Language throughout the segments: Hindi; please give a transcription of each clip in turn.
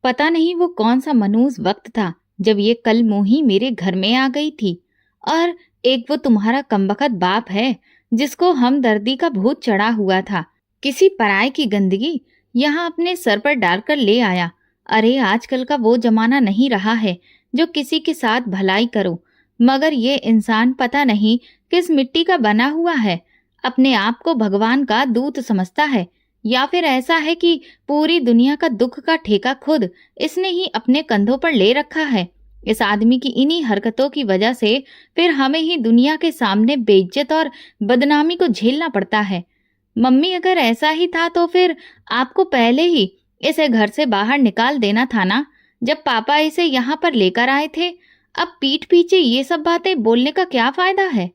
पता नहीं वो कौन सा मनूस वक्त था जब ये कल मोही मेरे घर में आ गई थी। और एक वो तुम्हारा कमबख्त बाप है जिसको हमदर्दी का भूत चढ़ा हुआ था, किसी पराये की गंदगी यहाँ अपने सर पर डालकर ले आया। अरे आजकल का वो जमाना नहीं रहा है जो किसी के साथ भलाई करो, मगर ये इंसान पता नहीं किस मिट्टी का बना हुआ है। अपने आप को भगवान का दूत समझता है, या फिर ऐसा है कि पूरी दुनिया का दुख का ठेका खुद इसने ही अपने कंधों पर ले रखा है। इस आदमी की इन्हीं हरकतों की वजह से फिर हमें ही दुनिया के सामने बेइज्जत और बदनामी को झेलना पड़ता है। मम्मी, अगर ऐसा ही था तो फिर आपको पहले ही इसे घर से बाहर निकाल देना था ना, जब पापा इसे यहाँ पर लेकर आए थे। अब पीठ पीछे ये सब बातें बोलने का क्या फायदा है?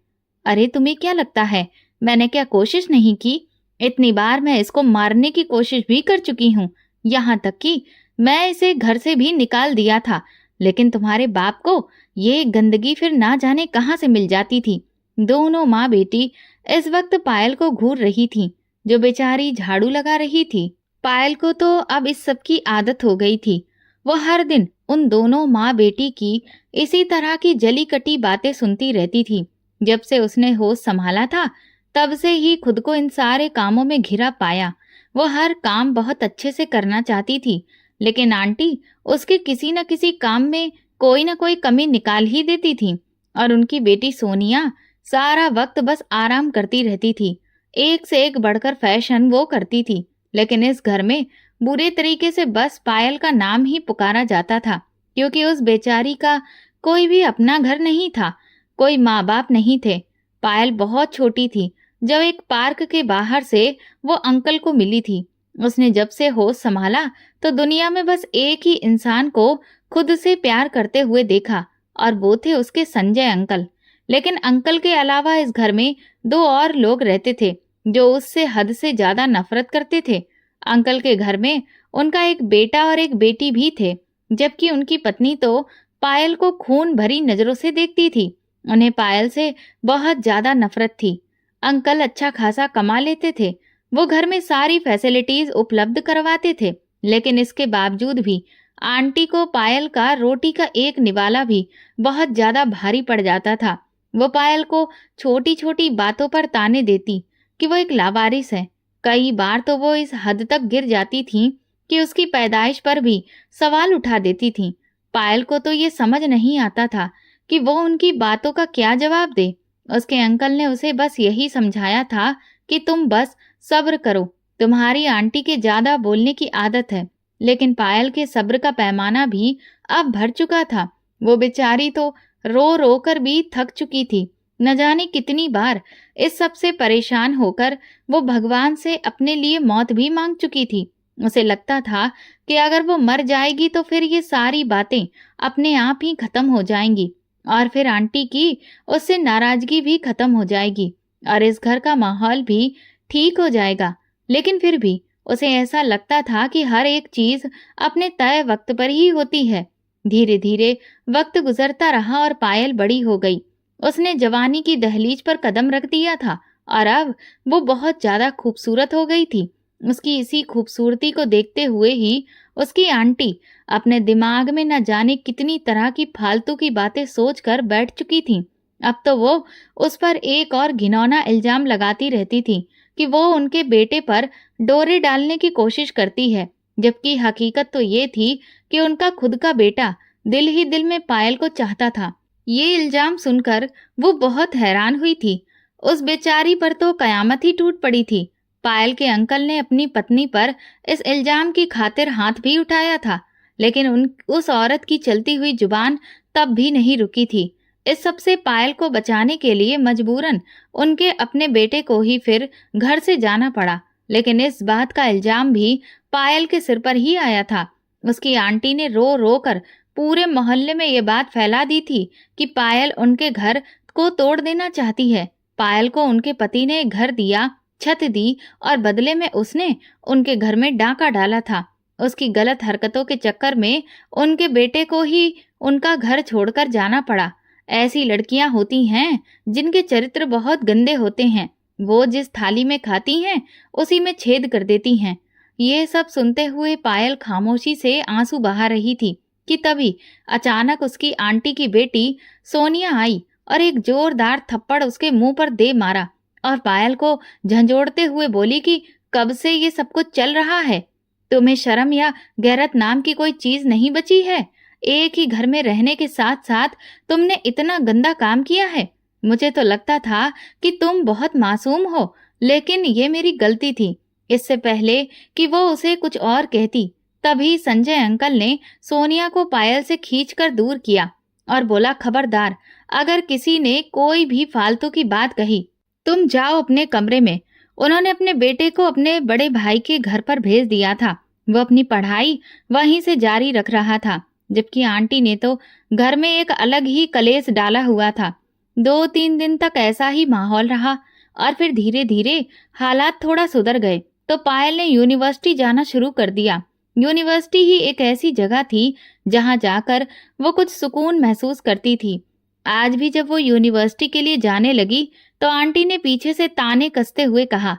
अरे तुम्हें क्या लगता है मैंने क्या कोशिश नहीं की? इतनी बार मैं इसको मारने की कोशिश भी कर चुकी हूँ, यहाँ तक कि मैं इसे घर से भी निकाल दिया था, लेकिन तुम्हारे बाप को ये गंदगी फिर ना जाने कहाँ से मिल जाती थी। दोनों माँ बेटी इस वक्त पायल को घूर रही थी, जो बेचारी झाड़ू लगा रही थी। पायल को तो अब इस सब की आदत हो गई थी। वो हर दिन उन दोनों माँ बेटी की इसी तरह की जली कटी बातें सुनती रहती थी। जब से उसने होश संभाला था तब से ही खुद को इन सारे कामों में घिरा पाया। वो हर काम बहुत अच्छे से करना चाहती थी, लेकिन आंटी उसके किसी न किसी काम में कोई न कोई कमी निकाल ही देती थी। और उनकी बेटी सोनिया सारा वक्त बस आराम करती रहती थी। एक से एक बढ़कर फैशन वो करती थी, लेकिन इस घर में बुरे तरीके से बस पायल का नाम ही पुकारा जाता था, क्योंकि उस बेचारी का कोई भी अपना घर नहीं था, कोई माँ बाप नहीं थे। पायल बहुत छोटी थी जब एक पार्क के बाहर से वो अंकल को मिली थी। उसने जब से होश संभाला तो दुनिया में बस एक ही इंसान को खुद से प्यार करते हुए देखा, और वो थे उसके संजय अंकल। लेकिन अंकल के अलावा इस घर में दो और लोग रहते थे जो उससे हद से ज्यादा नफरत करते थे। अंकल के घर में उनका एक बेटा और एक बेटी भी थे, जबकि उनकी पत्नी तो पायल को खून भरी नजरों से देखती थी। उन्हें पायल से बहुत ज्यादा नफरत थी। अंकल अच्छा खासा कमा लेते थे, वो घर में सारी फैसिलिटीज उपलब्ध करवाते थे, लेकिन इसके बावजूद भी आंटी को पायल का रोटी का एक निवाला भी बहुत ज्यादा भारी पड़ जाता था। वो पायल को छोटी छोटी बातों पर ताने देती कि वो एक लावारिस है। कई बार तो वो इस हद तक गिर जाती थी कि उसकी पैदाइश पर भी सवाल उठा देती थी। पायल को तो ये समझ नहीं आता था कि वो उनकी बातों का क्या जवाब दे। उसके अंकल ने उसे बस यही समझाया था कि तुम बस सब्र करो, तुम्हारी आंटी के ज्यादा बोलने की आदत है। लेकिन पायल के सब्र का पैमाना भी अब भर चुका था। वो बेचारी तो रो रो कर भी थक चुकी थी। न जाने कितनी बार इस सब से परेशान होकर वो भगवान से अपने लिए मौत भी मांग चुकी थी। उसे लगता था कि अगर वो मर जाएगी तो फिर ये सारी बातें अपने आप ही खत्म हो जाएंगी, और फिर आंटी की उससे नाराजगी भी खत्म हो जाएगी, और इस घर का माहौल भी ठीक हो जाएगा। लेकिन फिर भी उसे ऐसा लगता था कि हर एक चीज अपने तय वक्त पर ही होती है। धीरे धीरे वक्त गुजरता रहा और पायल बड़ी हो गई। उसने जवानी की दहलीज पर कदम रख दिया था, और अब वो बहुत ज्यादा खूबसूरत हो गई थी। उसकी इसी खूबसूरती को देखते हुए ही उसकी आंटी अपने दिमाग में न जाने कितनी तरह की फालतू की बातें सोचकर बैठ चुकी थी। अब तो वो उस पर एक और घिनौना इल्जाम लगाती रहती थी कि वो उनके बेटे पर डोरे डालने की कोशिश करती है, जबकि हकीकत तो ये थी कि उनका खुद का बेटा दिल ही दिल में पायल को चाहता था। ये इल्जाम सुनकर वो बहुत हैरान हुई थी। उस बेचारी पर तो कयामत ही टूट पड़ी थी। पायल के अंकल ने अपनी पत्नी पर इस इल्जाम की खातिर हाथ भी उठाया था, लेकिन उस औरत की चलती हुई जुबान तब भी नहीं रुकी थी। इस सब से पायल को बचाने के लिए मजबूरन उनके अपने बेटे को ही फिर घर से जाना पड़ा। लेकिन इस बात का इल्जाम भी पायल के सिर पर ही आया था। उसकी आंटी ने रो रो कर पूरे मोहल्ले में ये बात फैला दी थी कि पायल उनके घर को तोड़ देना चाहती है। पायल को उनके पति ने घर दिया, छत दी, और बदले में उसने उनके घर में डाका डाला था। उसकी गलत हरकतों के चक्कर में उनके बेटे को ही उनका घर छोड़कर जाना पड़ा। ऐसी लड़कियां होती हैं जिनके चरित्र बहुत गंदे होते हैं। वो जिस थाली में खाती हैं उसी में छेद कर देती हैं। ये सब सुनते हुए पायल खामोशी से आंसू बहा रही थी कि तभी अचानक उसकी आंटी की बेटी सोनिया आई और एक जोरदार थप्पड़ उसके मुंह पर दे मारा और पायल को झंझोड़ते हुए बोली कि कब से ये सब कुछ चल रहा है? तुम्हें शर्म या गैरत नाम की कोई चीज नहीं बची है? एक ही घर में रहने के साथ साथ तुमने इतना गंदा काम किया है। मुझे तो लगता था कि तुम बहुत मासूम हो, लेकिन ये मेरी गलती थी। इससे पहले कि वो उसे कुछ और कहती, तभी संजय अंकल ने सोनिया को पायल से खींचकर दूर किया और बोला, खबरदार, अगर किसी ने कोई भी फालतू की बात कही, तुम जाओ अपने कमरे में। उन्होंने अपने बेटे को अपने बड़े भाई के घर पर भेज दिया था। वो अपनी पढ़ाई वहीं से जारी रख रहा था, जबकि आंटी ने तो घर में एक अलग ही कलेश डाला हुआ था। 2-3 दिन तक ऐसा ही माहौल रहा और फिर धीरे धीरे हालात थोड़ा सुधर गए तो पायल ने यूनिवर्सिटी जाना शुरू कर दिया। यूनिवर्सिटी ही एक ऐसी जगह थी जहां जाकर वो कुछ सुकून महसूस करती थी। आज भी जब वो यूनिवर्सिटी के लिए जाने लगी तो आंटी ने पीछे से ताने कसते हुए कहा,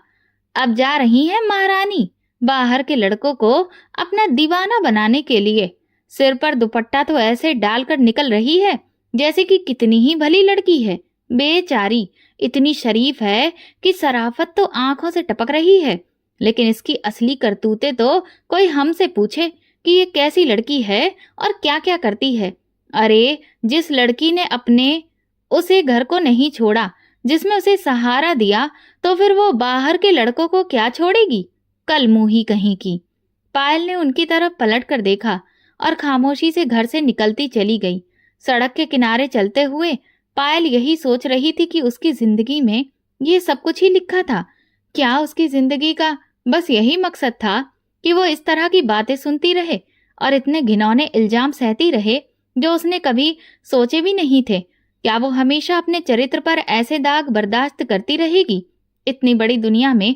अब जा रही हैं महारानी बाहर के लड़कों को अपना दीवाना बनाने के लिए। सिर पर दुपट्टा तो ऐसे डालकर निकल रही है जैसे कि कितनी ही भली लड़की है। बेचारी इतनी शरीफ है कि शराफत तो आंखों से टपक रही है, लेकिन इसकी असली करतूतें तो कोई हमसे पूछे कि ये कैसी लड़की है और क्या क्या करती है। अरे, जिस लड़की ने अपने उसे घर को नहीं छोड़ा, जिसमें उसे सहारा दिया, तो फिर वो बाहर के लड़कों को क्या छोड़ेगी? कल मुंही कहीं की। पायल ने उनकी तरफ पलट कर देखा और खामोशी से घर से निकलती चली गई। सड़क के किनारे चलते हुए पायल यही सोच रही थी कि उसकी जिंदगी में ये सब कुछ ही लिखा था। क्या उसकी जिंदगी का बस यही मकसद था कि वो इस तरह की बातें सुनती रहे और इतने घिनौने इल्जाम सहती रहे जो उसने कभी सोचे भी नहीं थे? क्या वो हमेशा अपने चरित्र पर ऐसे दाग बर्दाश्त करती रहेगी? इतनी बड़ी दुनिया में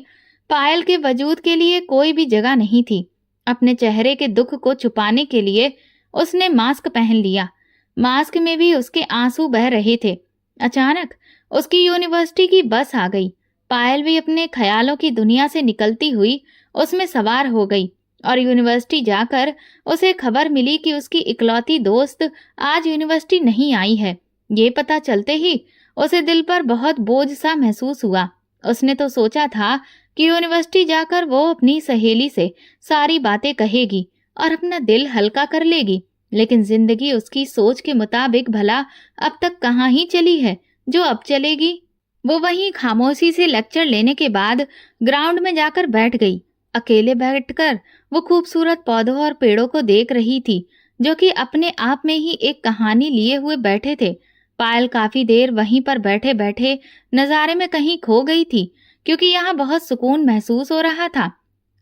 पायल के वजूद के लिए कोई भी जगह नहीं थी। अपने चेहरे के दुख को छुपाने के लिए उसने मास्क पहन लिया। मास्क में भी उसके आंसू बह रहे थे। अचानक उसकी यूनिवर्सिटी की बस आ गई। पायल भी अपने ख्यालों की दुनिया से निकलती हुई उसमें सवार हो गई और यूनिवर्सिटी जाकर उसे खबर मिली कि उसकी इकलौती दोस्त आज यूनिवर्सिटी नहीं आई है। ये पता चलते ही उसे दिल पर बहुत बोझ सा महसूस हुआ। उसने तो सोचा था कि यूनिवर्सिटी जाकर वो अपनी सहेली से सारी बातें कहेगी और अपना दिल हल्का कर लेगी, लेकिन जिंदगी उसकी सोच के मुताबिक भला अब तक कहाँ ही चली है जो अब चलेगी। वो वहीं खामोशी से लेक्चर लेने के बाद ग्राउंड में जाकर बैठ गई। अकेले बैठकर वो खूबसूरत पौधों और पेड़ों को देख रही थी जो कि अपने आप में ही एक कहानी लिए हुए बैठे थे। पायल काफी देर वहीं पर बैठे बैठे नजारे में कहीं खो गई थी, क्योंकि यहाँ बहुत सुकून महसूस हो रहा था।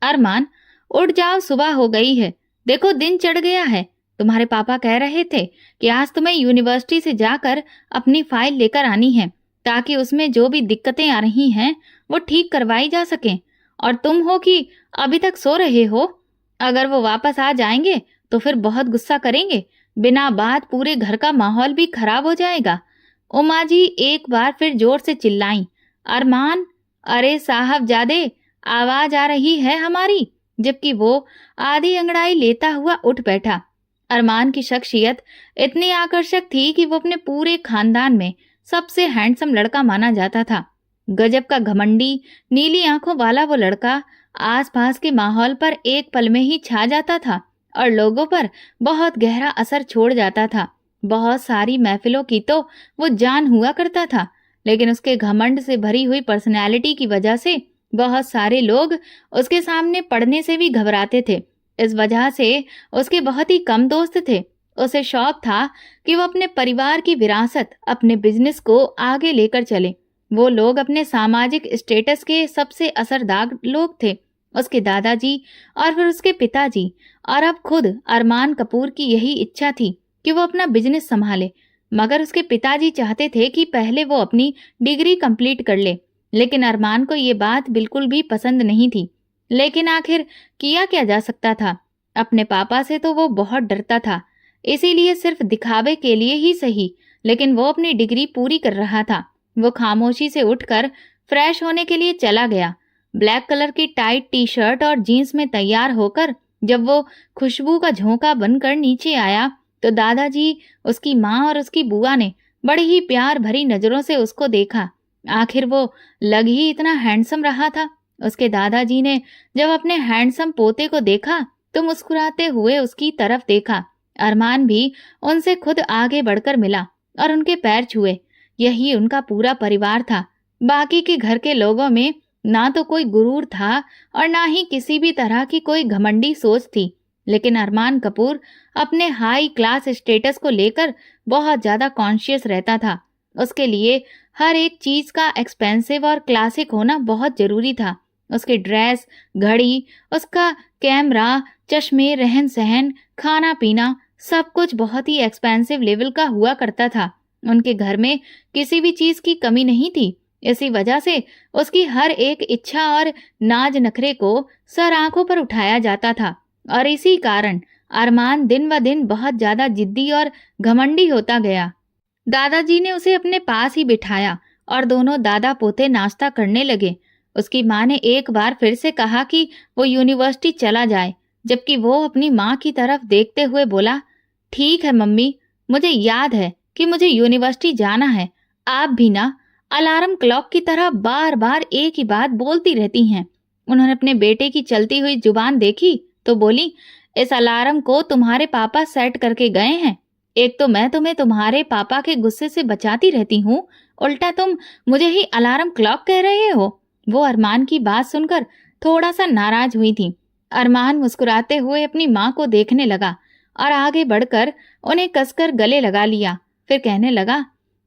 अरमान, उठ जाओ, सुबह हो गई है। देखो, दिन चढ़ गया है। तुम्हारे पापा कह रहे थे कि आज तुम्हें यूनिवर्सिटी से जाकर अपनी फाइल लेकर आनी है, ताकि उसमें जो भी दिक्कतें आ रही हैं वो ठीक करवाई जा सकें। और तुम हो कि अभी तक सो रहे हो। अगर वो वापस आ जाएंगे तो फिर बहुत गुस्सा करेंगे। बिना बात पूरे घर का माहौल भी खराब हो जाएगा। उमा जी एक बार फिर जोर से चिल्लाईं, अरमान, अरे साहबजादे, आवाज आ रही है हमारी। जबकि वो आधी अंगड़ाई लेता हुआ उठ बैठा। अरमान की शख्सियत इतनी आकर्षक थी कि वो अपने पूरे खानदान में सबसे हैंडसम लड़का माना जाता था। गजब का घमंडी, नीली आंखों वाला वो लड़का आसपास के माहौल पर एक पल में ही छा जाता था और लोगों पर बहुत गहरा असर छोड़ जाता था। बहुत सारी महफिलों की तो वो जान हुआ करता था, लेकिन उसके घमंड से भरी हुई पर्सनैलिटी की वजह से बहुत सारे लोग उसके सामने पड़ने से भी घबराते थे। इस वजह से उसके बहुत ही कम दोस्त थे। उसे शौक था कि वो अपने परिवार की विरासत, अपने बिजनेस को आगे लेकर चले। वो लोग अपने सामाजिक स्टेटस के सबसे असरदार लोग थे, उसके दादाजी और फिर उसके पिताजी, और अब खुद अरमान कपूर की यही इच्छा थी कि वो अपना बिजनेस संभाले। मगर उसके पिताजी चाहते थे कि पहले वो अपनी डिग्री कंप्लीट कर ले, लेकिन अरमान को ये बात बिल्कुल भी पसंद नहीं थी। लेकिन आखिर किया क्या जा सकता था? अपने पापा से तो वो बहुत डरता था, इसीलिए सिर्फ दिखावे के लिए ही सही, लेकिन वो अपनी डिग्री पूरी कर रहा था। वो खामोशी से उठकर फ्रेश होने के लिए चला गया। ब्लैक कलर की टाइट टी शर्ट और जीन्स में तैयार होकर जब वो खुशबू का झोंका बनकर नीचे आया तो दादाजी, उसकी माँ और उसकी बुआ ने बड़ी ही प्यार भरी नजरों से उसको देखा। आखिर वो लग ही इतना हैंडसम रहा था। उसके दादाजी ने जब अपने हैंडसम पोते को देखा तो मुस्कुराते हुए उसकी तरफ देखा। अरमान भी उनसे खुद आगे बढ़कर मिला और उनके पैर छुए। यही उनका पूरा परिवार था। बाकी के घर के लोगों में ना तो कोई गुरूर था और ना ही किसी भी तरह की कोई घमंडी सोच थी, लेकिन अरमान कपूर अपने हाई क्लास स्टेटस को लेकर बहुत ज्यादा कॉन्शियस रहता था। उसके लिए हर एक चीज का एक्सपेंसिव और क्लासिक होना बहुत जरूरी था। उसकी ड्रेस, घड़ी, उसका कैमरा, चश्मे, रहन सहन, खाना पीना सब कुछ बहुत ही एक्सपेंसिव लेवल का हुआ करता था। उनके घर में किसी भी चीज की कमी नहीं थी। इसी वजह से उसकी हर एक इच्छा और नाज नखरे को सर आंखों पर उठाया जाता था और इसी कारण अरमान दिन ब दिन बहुत ज्यादा जिद्दी और घमंडी होता गया। दादाजी ने उसे अपने पास ही बिठाया और दोनों दादा पोते नाश्ता करने लगे। उसकी माँ ने एक बार फिर से कहा कि वो यूनिवर्सिटी चला जाए, जबकि वो अपनी माँ की तरफ देखते हुए बोला, ठीक है मम्मी, मुझे याद है कि मुझे यूनिवर्सिटी जाना है। आप भी ना अलार्म क्लॉक की तरह बार बार एक ही बात बोलती रहती हैं। उन्होंने अपने बेटे की चलती हुई जुबान देखी तो बोली, इस अलार्म को तुम्हारे पापा सेट करके गए हैं। एक तो मैं तुम्हें तुम्हारे पापा के गुस्से से बचाती रहती हूँ, उल्टा तुम मुझे ही अलार्म क्लॉक कह रहे हो। वो अरमान की बात सुनकर थोड़ा सा नाराज हुई थी। अरमान मुस्कुराते हुए अपनी माँ को देखने लगा और आगे बढ़कर उन्हें कसकर गले लगा लिया। फिर कहने लगा,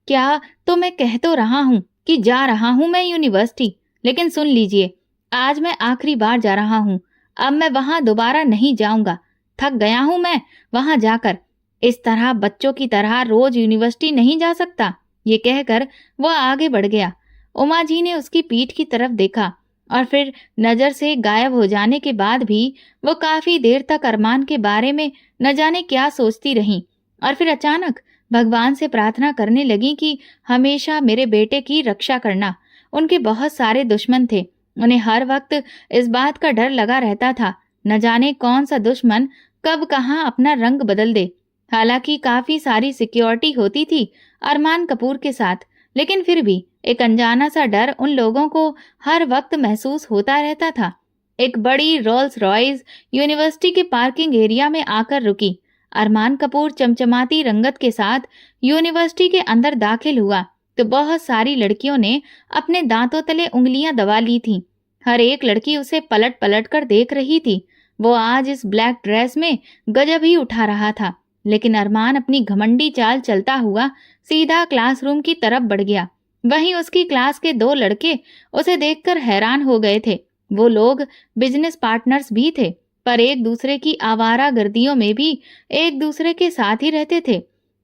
क्या तो मैं कह तो रहा हूँ कि जा रहा हूँ मैं यूनिवर्सिटी, लेकिन सुन लीजिए, आज मैं आखिरी बार जा रहा हूँ। अब मैं वहां दोबारा नहीं जाऊंगा। थक गया हूँ मैं वहां जाकर। इस तरह बच्चों की तरह रोज यूनिवर्सिटी नहीं जा सकता। ये कहकर वह आगे बढ़ गया। उमा जी ने उसकी पीठ की तरफ देखा और फिर नजर से गायब हो जाने के बाद भी वो काफी देर तक अरमान के बारे में न जाने क्या सोचती रहीं और फिर अचानक भगवान से प्रार्थना करने लगी कि हमेशा मेरे बेटे की रक्षा करना। उनके बहुत सारे दुश्मन थे। उन्हें हर वक्त इस बात का डर लगा रहता था, न जाने कौन सा दुश्मन कब कहाँ अपना रंग बदल दे। हालांकि काफी सारी सिक्योरिटी होती थी अरमान कपूर के साथ, लेकिन फिर भी एक अनजाना सा डर उन लोगों को हर वक्त महसूस होता रहता था। एक बड़ी रोल्स रॉयस यूनिवर्सिटी के पार्किंग एरिया में आकर रुकी। अरमान कपूर चमचमाती रंगत के साथ यूनिवर्सिटी के अंदर दाखिल हुआ तो बहुत सारी लड़कियों ने अपने दांतों तले उंगलियां दबा ली थीं। हर एक लड़की उसे पलट पलट कर देख रही थी। वो आज इस ब्लैक ड्रेस में गजब ही उठा रहा था, लेकिन अरमान अपनी घमंडी चाल चलता हुआ सीधा क्लासरूम की तरफ बढ़ गया। वहीं उसकी क्लास के दो लड़के उसे देखकर हैरान हो गए थे। वो लोग बिजनेस पार्टनर्स भी थे, पर एक दूसरे की आवारागर्दियों में भी एक दूसरे के साथ ही रहते थे।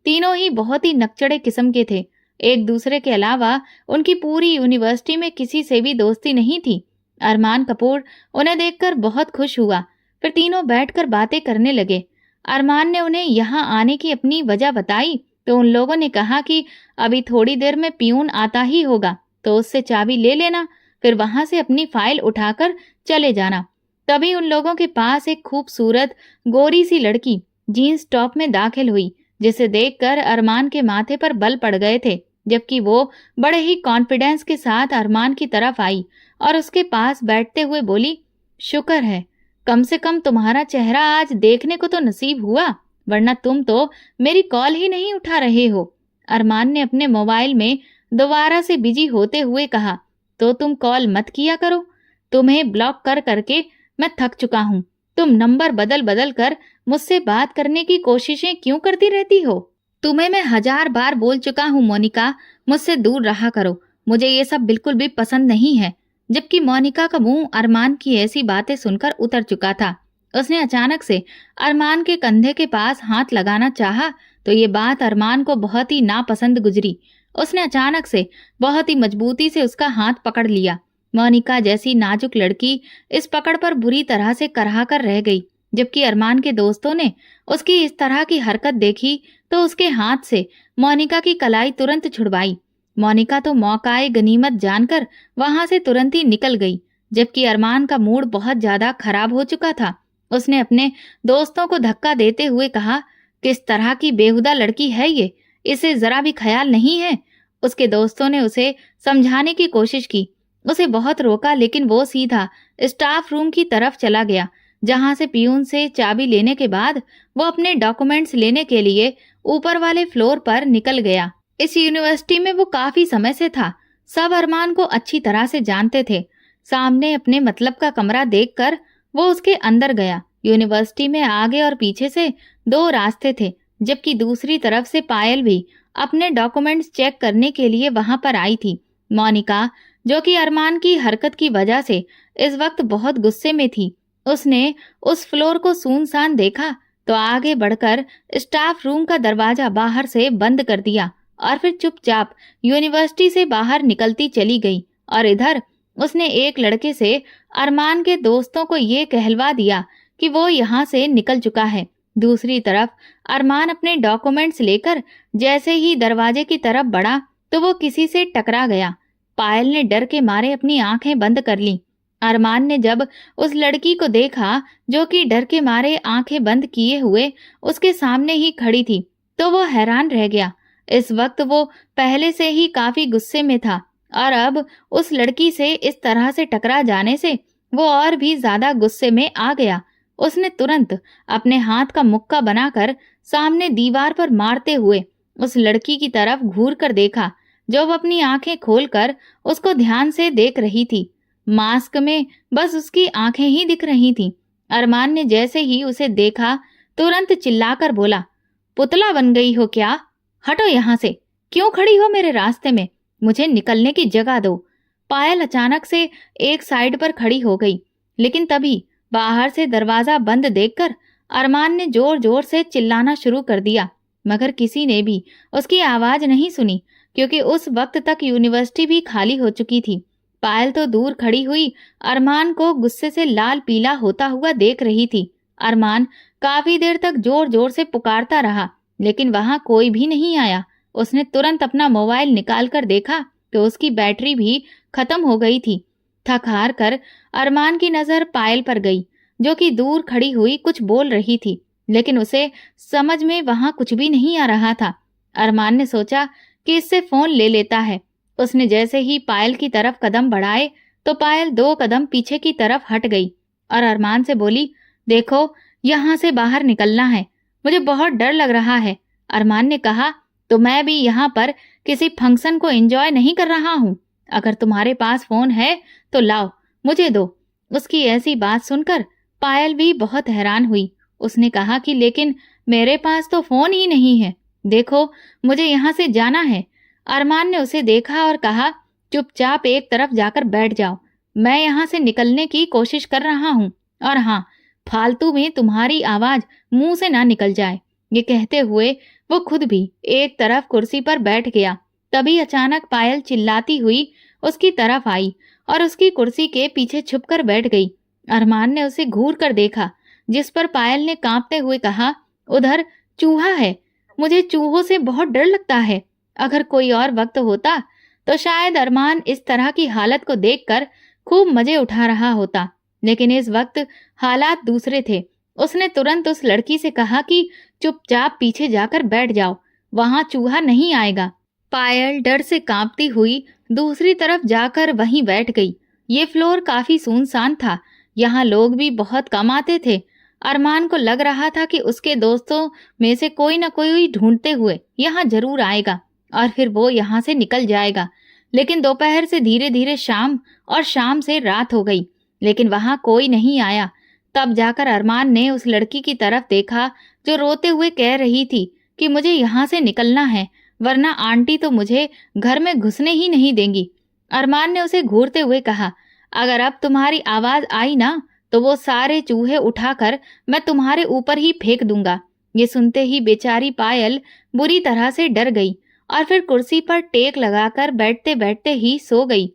तीनों ही बहुत ही नकचड़े किस्म के थे। एक दूसरे के अलावा उनकी पूरी यूनिवर्सिटी में किसी से भी दोस्ती नहीं थी। अरमान कपूर उन्हें देखकर बहुत खुश हुआ। फिर तीनों बैठकर बातें करने लगे। अरमान ने उन्हें यहाँ आने की अपनी वजह बताई तो उन लोगों ने कहा कि अभी थोड़ी देर में पियून आता ही होगा, तो उससे चाबी ले लेना, फिर वहां से अपनी फाइल उठाकर चले जाना। तभी उन लोगों के पास एक खूबसूरत गोरी सी लड़की जीन्स टॉप में दाखिल हुई, जिसे देखकर अरमान के माथे पर बल पड़ गए थे, जबकि वो बड़े ही कॉन्फिडेंस के साथ अरमान की तरफ आई और उसके पास बैठते हुए बोली, शुक्र है कम से कम तुम्हारा चेहरा आज देखने को तो नसीब हुआ, वरना तुम तो मेरी कॉल ही नहीं उठा रहे हो। अरमान ने अपने मोबाइल में दोबारा से बिजी होते हुए कहा, तो तुम कॉल मत किया करो, तुम्हें ब्लॉक कर करके मैं थक चुका हूँ। तुम नंबर बदल बदल कर मुझसे बात करने की कोशिशें क्यों करती रहती हो? तुम्हें मैं 1000 बार बोल चुका हूँ मोनिका, मुझसे दूर रहा करो, मुझे ये सब बिल्कुल भी पसंद नहीं है। जबकि मोनिका का मुंह अरमान की ऐसी बातें सुनकर उतर चुका था। उसने अचानक से अरमान के कंधे के पास हाथ लगाना चाहा तो ये बात अरमान को बहुत ही नापसंद गुजरी। उसने अचानक से बहुत ही मजबूती से उसका हाथ पकड़ लिया। मोनिका जैसी नाजुक लड़की इस पकड़ पर बुरी तरह से करहा कर रह गई। जबकि अरमान के दोस्तों ने उसकी इस तरह की हरकत देखी तो उसके हाथ से मोनिका की कलाई तुरंत छुड़वाई। मोनिका तो मौकाए गनीमत जानकर वहां से तुरंत ही निकल गई। जबकि अरमान का मूड बहुत ज्यादा खराब हो चुका था। उसने अपने दोस्तों को धक्का देते हुए कहा, किस तरह की बेहुदा लड़की है ये, इसे जरा भी ख्याल नहीं है। उसके दोस्तों ने उसे समझाने की कोशिश की, उसे बहुत रोका, लेकिन वो सीधा स्टाफ रूम की तरफ चला गया, जहां से पियून से चाबी लेने के बाद वो अपने डॉक्यूमेंट्स लेने के लिए ऊपर वाले फ्लोर पर निकल गया। इस यूनिवर्सिटी में वो काफी समय से था। सब अरमान को अच्छी तरह से जानते थे। सामने अपने मतलब का कमरा देखकर वो उसके अंदर गया। यूनिवर्सिटी में आगे और पीछे से दो रास्ते थे, जबकि दूसरी तरफ से पायल भी अपने डॉक्यूमेंट्स चेक करने के लिए वहां पर आई थी। मोनिका, जो कि अरमान की हरकत की वजह से इस वक्त बहुत गुस्से में थी, उसने उस फ्लोर को सुनसान देखा तो आगे बढ़कर स्टाफ रूम का दरवाजा बाहर से बंद कर दिया और फिर चुपचाप यूनिवर्सिटी से बाहर निकलती चली गई। और इधर उसने एक लड़के से अरमान के दोस्तों को ये कहलवा दिया कि वो यहाँ से निकल चुका है। दूसरी तरफ अरमान अपने डॉक्यूमेंट्स लेकर जैसे ही दरवाजे की तरफ बढ़ा तो वो किसी से टकरा गया। पायल ने डर के मारे अपनी आंखें बंद कर ली। अरमान ने जब उस लड़की को देखा जो कि डर के मारे आंखें बंद किए हुए उसके सामने ही खड़ी थी, तो वो हैरान रह गया। इस वक्त वो पहले से ही काफी गुस्से में था और अब उस लड़की से इस तरह से टकरा जाने से वो और भी ज्यादा गुस्से में आ गया। उसने तुरंत अपने हाथ का मुक्का बनाकर सामने दीवार पर मारते हुए उस लड़की की तरफ घूर कर देखा, जो वो अपनी आंखें खोलकर उसको ध्यान से देख रही थी। मास्क में बस उसकी आंखें ही दिख रही थीं। अरमान ने जैसे ही उसे देखा तुरंत चिल्लाकर बोला, पुतला बन गई हो क्या? हटो यहाँ से, क्यों खड़ी हो मेरे रास्ते में? मुझे निकलने की जगह दो। पायल अचानक से एक साइड पर खड़ी हो गई, लेकिन तभी बाहर से दरवाजा बंद देखकर अरमान ने जोर जोर से चिल्लाना शुरू कर दिया, मगर किसी ने भी उसकी आवाज नहीं सुनी, क्योंकि उस वक्त तक यूनिवर्सिटी भी खाली हो चुकी थी। पायल तो दूर खड़ी हुई अरमान को गुस्से से लाल पीला होता हुआ देख रही थी। अरमान काफी देर तक जोर जोर से पुकारता रहा, लेकिन वहां कोई भी नहीं आया। उसने तुरंत अपना मोबाइल निकालकर देखा तो उसकी बैटरी भी खत्म हो गई थी। थक हार कर अरमान की नजर पायल पर गई, जो कि दूर खड़ी हुई कुछ बोल रही थी, लेकिन उसे समझ में वहां कुछ भी नहीं आ रहा था। अरमान ने सोचा कि इससे फोन ले लेता है। उसने जैसे ही पायल की तरफ कदम बढ़ाए तो पायल 2 कदम पीछे की तरफ हट गई और अरमान से बोली, देखो, यहाँ से बाहर निकलना है, मुझे बहुत डर लग रहा है। अरमान ने कहा, तो मैं भी यहाँ पर किसी फंक्शन को एंजॉय नहीं कर रहा हूँ। अगर तुम्हारे पास फोन है तो लाओ, मुझे दो। उसकी ऐसी बात सुनकर पायल भी बहुत हैरान हुई। उसने कहा कि लेकिन मेरे पास तो फोन ही नहीं है, देखो, मुझे यहाँ से जाना है। अरमान ने उसे देखा और कहा, चुपचाप एक तरफ जाकर बैठ जाओ, मैं यहाँ से निकलने की कोशिश कर रहा हूँ, और हाँ, फालतू में तुम्हारी आवाज मुंह से ना निकल जाए। ये कहते हुए वो खुद भी एक तरफ कुर्सी पर बैठ गया। तभी अचानक पायल चिल्लाती हुई उसकी तरफ आई और उसकी कुर्सी के पीछे छुपकर बैठ गई। अरमान ने उसे घूर कर देखा, जिस पर पायल ने कांपते हुए कहा, उधर चूहा है, मुझे चूहों से बहुत डर लगता है। अगर कोई और वक्त होता तो शायद अरमान इस तरह की हालत को देखकर खूब मजे उठा रहा होता, लेकिन इस वक्त हालात दूसरे थे। उसने तुरंत उस लड़की से कहा कि चुपचाप पीछे जाकर बैठ जाओ, वहां चूहा नहीं आएगा। पायल डर से कांपती हुई दूसरी तरफ जाकर वहीं बैठ गई। ये फ्लोर काफी सुनसान था, यहाँ लोग भी बहुत कम आते थे। अरमान को लग रहा था कि उसके दोस्तों में से कोई न कोई ढूंढते हुए यहाँ जरूर आएगा और फिर वो यहाँ से निकल जाएगा। लेकिन दोपहर से धीरे धीरे शाम और शाम से रात हो गई, लेकिन वहां कोई नहीं आया। तब जाकर अरमान ने उस लड़की की तरफ देखा जो रोते हुए कह रही थी कि मुझे यहाँ से निकलना है, वरना आंटी तो मुझे घर में घुसने ही नहीं देंगी। अरमान ने उसे घूरते हुए कहा, अगर अब तुम्हारी आवाज आई ना तो वो सारे चूहे उठाकर मैं तुम्हारे ऊपर ही फेंक दूंगा। ये सुनते ही बेचारी पायल बुरी तरह से डर गई और फिर कुर्सी पर टेक लगाकर बैठते बैठते ही सो गई।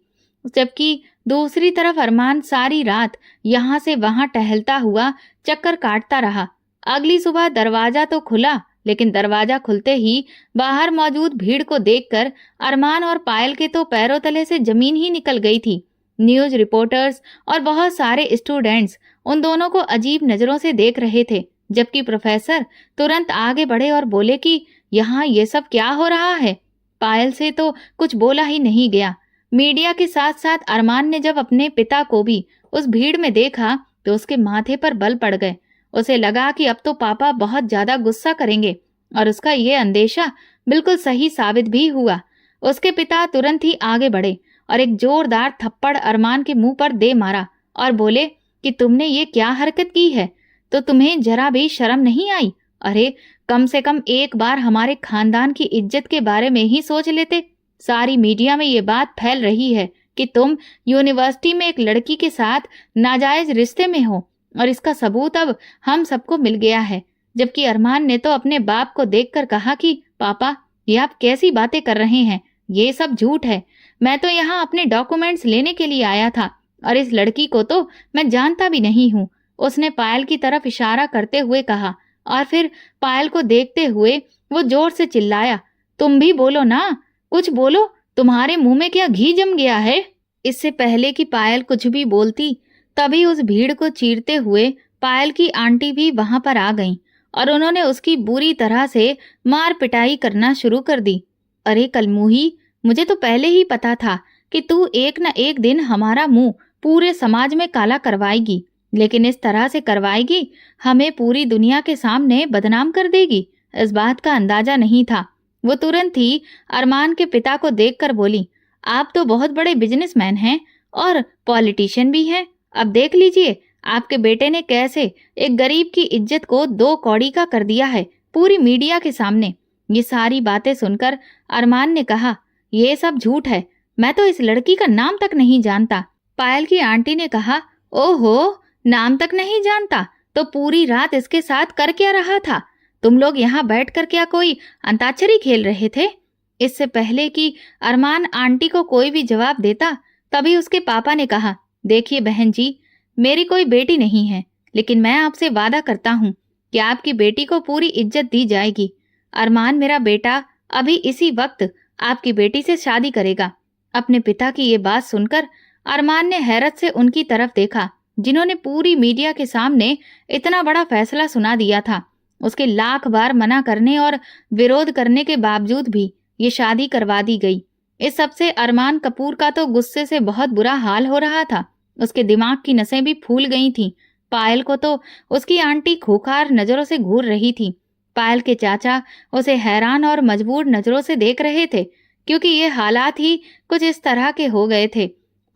जबकि दूसरी तरफ अरमान सारी रात यहाँ से वहां टहलता हुआ चक्कर काटता रहा। अगली सुबह दरवाजा तो खुला, लेकिन दरवाजा खुलते ही बाहर मौजूद भीड़ को देखकर अरमान और पायल के तो पैरों तले से जमीन ही निकल गई थी। न्यूज रिपोर्टर्स और बहुत सारे स्टूडेंट्स उन दोनों को अजीब नजरों से देख रहे थे, जबकि प्रोफेसर तुरंत आगे बढ़े और बोले कि यहाँ ये सब क्या हो रहा है। पायल से तो कुछ बोला ही नहीं गया। मीडिया के साथ साथ अरमान ने जब अपने पिता को भी उस भीड़ में देखा तो उसके माथे पर बल पड़ गए। उसे लगा कि अब तो पापा बहुत ज्यादा गुस्सा करेंगे, और उसका ये अंदेशा बिल्कुल सही साबित भी हुआ। उसके पिता तुरंत ही आगे बढ़े और एक जोरदार थप्पड़ अरमान के मुंह पर दे मारा और बोले कि तुमने ये क्या हरकत की है, तो तुम्हें जरा भी शर्म नहीं आई? अरे कम से कम एक बार हमारे खानदान की इज्जत के बारे में ही सोच लेते। सारी मीडिया में ये बात फैल रही है कि तुम यूनिवर्सिटी में एक लड़की के साथ नाजायज रिश्ते में हो, और इसका सबूत अब हम सबको मिल गया है। जबकि अरमान ने तो अपने बाप को देखकर कहा कि पापा, ये आप कैसी बातें कर रहे हैं, ये सब झूठ है। मैं तो यहाँ अपने डॉक्यूमेंट्स लेने के लिए आया था, और इस लड़की को तो मैं जानता भी नहीं हूँ। उसने पायल की तरफ इशारा करते हुए कहा, और फिर पायल को देखते हुए वो जोर से चिल्लाया, तुम भी बोलो ना, कुछ बोलो, तुम्हारे मुंह में क्या घी जम गया है? इससे पहले कि पायल कुछ भी बोलती, तभी उस भीड़ को चीरते हुए पायल की आंटी भी वहां पर आ गईं और उन्होंने उसकी बुरी तरह से मार पिटाई करना शुरू कर दी। अरे कलमुही, मुझे तो पहले ही पता था कि तू एक न एक दिन हमारा मुंह पूरे समाज में काला करवाएगी, लेकिन इस तरह से करवाएगी, हमें पूरी दुनिया के सामने बदनाम कर देगी, इस बात का अंदाजा नहीं था। वो तुरंत ही अरमान के पिता को देखकर बोली, आप तो बहुत बड़े बिजनेसमैन हैं और पॉलिटिशियन भी हैं। अब देख लीजिए आपके बेटे ने कैसे एक गरीब की इज्जत को 2 कौड़ी का कर दिया है पूरी मीडिया के सामने। ये सारी बातें सुनकर अरमान ने कहा, ये सब झूठ है, मैं तो इस लड़की का नाम तक नहीं जानता। पायल की आंटी ने कहा, ओहो, नाम तक नहीं जानता, तो पूरी रात इसके साथ कर क्या रहा था? तुम लोग यहाँ बैठकर क्या कोई अंताक्षरी खेल रहे थे? इससे पहले कि अरमान आंटी को कोई भी जवाब देता, तभी उसके पापा ने कहा, देखिए बहन जी, मेरी कोई बेटी नहीं है, लेकिन मैं आपसे वादा करता हूँ कि आपकी बेटी को पूरी इज्जत दी जाएगी। अरमान मेरा बेटा अभी इसी वक्त आपकी बेटी से शादी करेगा। अपने पिता की ये बात सुनकर अरमान ने हैरत से उनकी तरफ देखा, जिन्होंने पूरी मीडिया के सामने इतना बड़ा फैसला सुना दिया था। उसके लाख बार मना करने और विरोध करने के बावजूद भी ये शादी करवा दी गई। इस सबसे अरमान कपूर का तो गुस्से से बहुत बुरा हाल हो रहा था। उसके दिमाग की नसें भी फूल गई थीं। पायल को तो उसकी आंटी खूंखार नजरों से घूर रही थी। पायल के चाचा उसे हैरान और मजबूर नजरों से देख रहे थे, क्योंकि ये हालात ही कुछ इस तरह के हो गए थे।